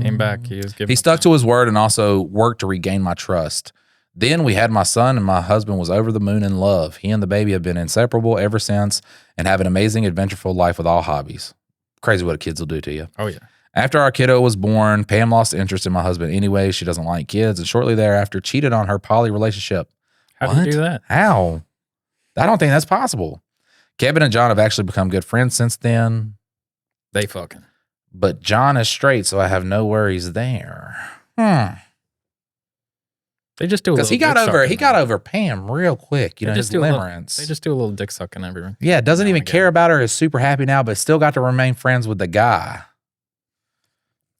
S2: Came back. He
S1: stuck to his word and also worked to regain my trust. Then we had my son, and my husband was over the moon in love. He and the baby have been inseparable ever since and have an amazing, adventureful life with all hobbies. Crazy what kids will do to you.
S2: Oh, yeah.
S1: After our kiddo was born, Pam lost interest in my husband anyway. She doesn't like kids, and shortly thereafter cheated on her poly relationship.
S2: How do you do that?
S1: How? I don't think that's possible. Kevin and John have actually become good friends since then.
S2: They fucking.
S1: But John is straight, so I have no worries there.
S2: They just do a little.
S1: Because he got over Pam real quick. His limerence.
S2: They just do a little dick sucking everything.
S1: Yeah, doesn't even care about her. Is super happy now, but still got to remain friends with the guy.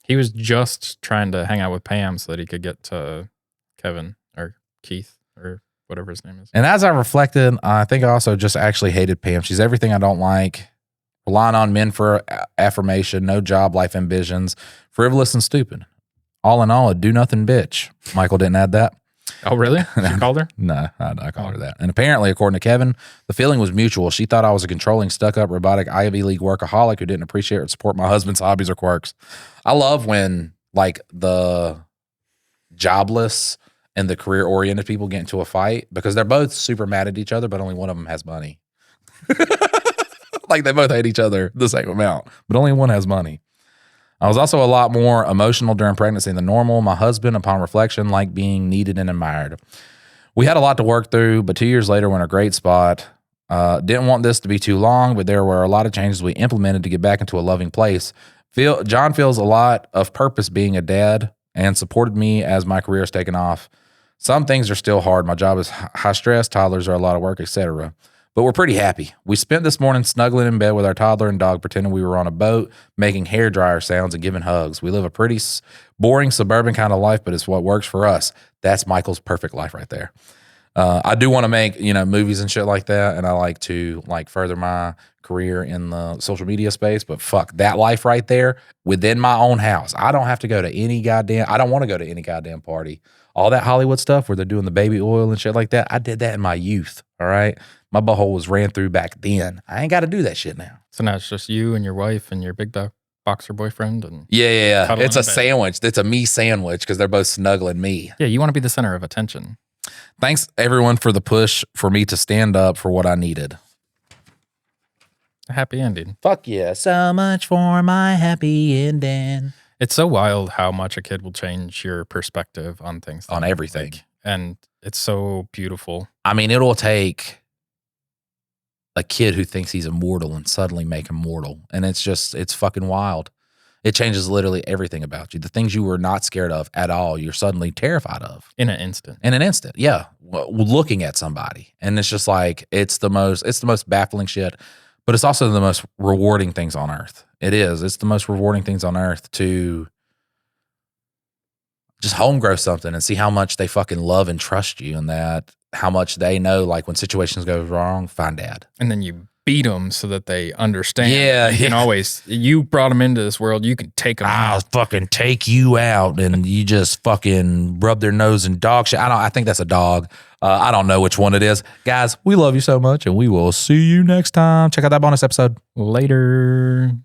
S2: He was just trying to hang out with Pam so that he could get to Kevin or Keith or whatever his name is.
S1: And as I reflected, I think I also just actually hated Pam. She's everything I don't like. Relying on men for affirmation, no job, life ambitions, frivolous and stupid. All in all, a do-nothing bitch. Michael didn't add that.
S2: Oh, really? You called her?
S1: No, I called her that. And apparently, according to Kevin, the feeling was mutual. She thought I was a controlling, stuck-up, robotic Ivy League workaholic who didn't appreciate or support my husband's hobbies or quirks. I love when, like, the jobless and the career-oriented people get into a fight, because they're both super mad at each other, but only one of them has money. Like, they both hate each other the same amount, but only one has money. I was also a lot more emotional during pregnancy than normal. My husband, upon reflection, liked being needed and admired. We had a lot to work through, but 2 years later, we're in a great spot. Didn't want this to be too long, but there were a lot of changes we implemented to get back into a loving place. John feels a lot of purpose being a dad and supported me as my career has taken off. Some things are still hard. My job is high stress, toddlers are a lot of work, etc. But we're pretty happy. We spent this morning snuggling in bed with our toddler and dog, pretending we were on a boat, making hairdryer sounds and giving hugs. We live a pretty boring suburban kind of life, but it's what works for us. That's Michael's perfect life right there. I do want to make, movies and shit like that, and I like to further my career in the social media space, but fuck that life right there within my own house. I don't have to go to I don't want to go to any goddamn party. All that Hollywood stuff where they're doing the baby oil and shit like that, I did that in my youth, all right? My butthole was ran through back then. I ain't got to do that shit now.
S2: So now it's just you and your wife and your big boxer boyfriend. And
S1: yeah. It's a sandwich. It's a me sandwich because they're both snuggling me.
S2: Yeah, you want to be the center of attention.
S1: Thanks, everyone, for the push for me to stand up for what I needed.
S2: A happy ending.
S1: Fuck yeah. So much for my happy ending.
S2: It's so wild how much a kid will change your perspective on things.
S1: On everything.
S2: And it's so beautiful.
S1: I mean, it'll take a kid who thinks he's immortal and suddenly make him mortal. And it's fucking wild. It changes literally everything about you. The things you were not scared of at all, you're suddenly terrified of.
S2: In an instant.
S1: Yeah. Looking at somebody. And it's just like, it's the most baffling shit, but it's also the most rewarding things on earth. It is. It's the most rewarding things on earth to just home grow something and see how much they fucking love and trust you, and that how much they know, like when situations go wrong, find dad.
S2: And then you beat them so that they understand.
S1: Yeah,
S2: You can always, you brought them into this world, you can take them
S1: I'll
S2: out.
S1: fucking take you out, and you just fucking rub their nose in dog shit. I think that's a dog. I don't know which one it is. Guys, we love you so much, and we will see you next time. Check out that bonus episode.
S2: Later.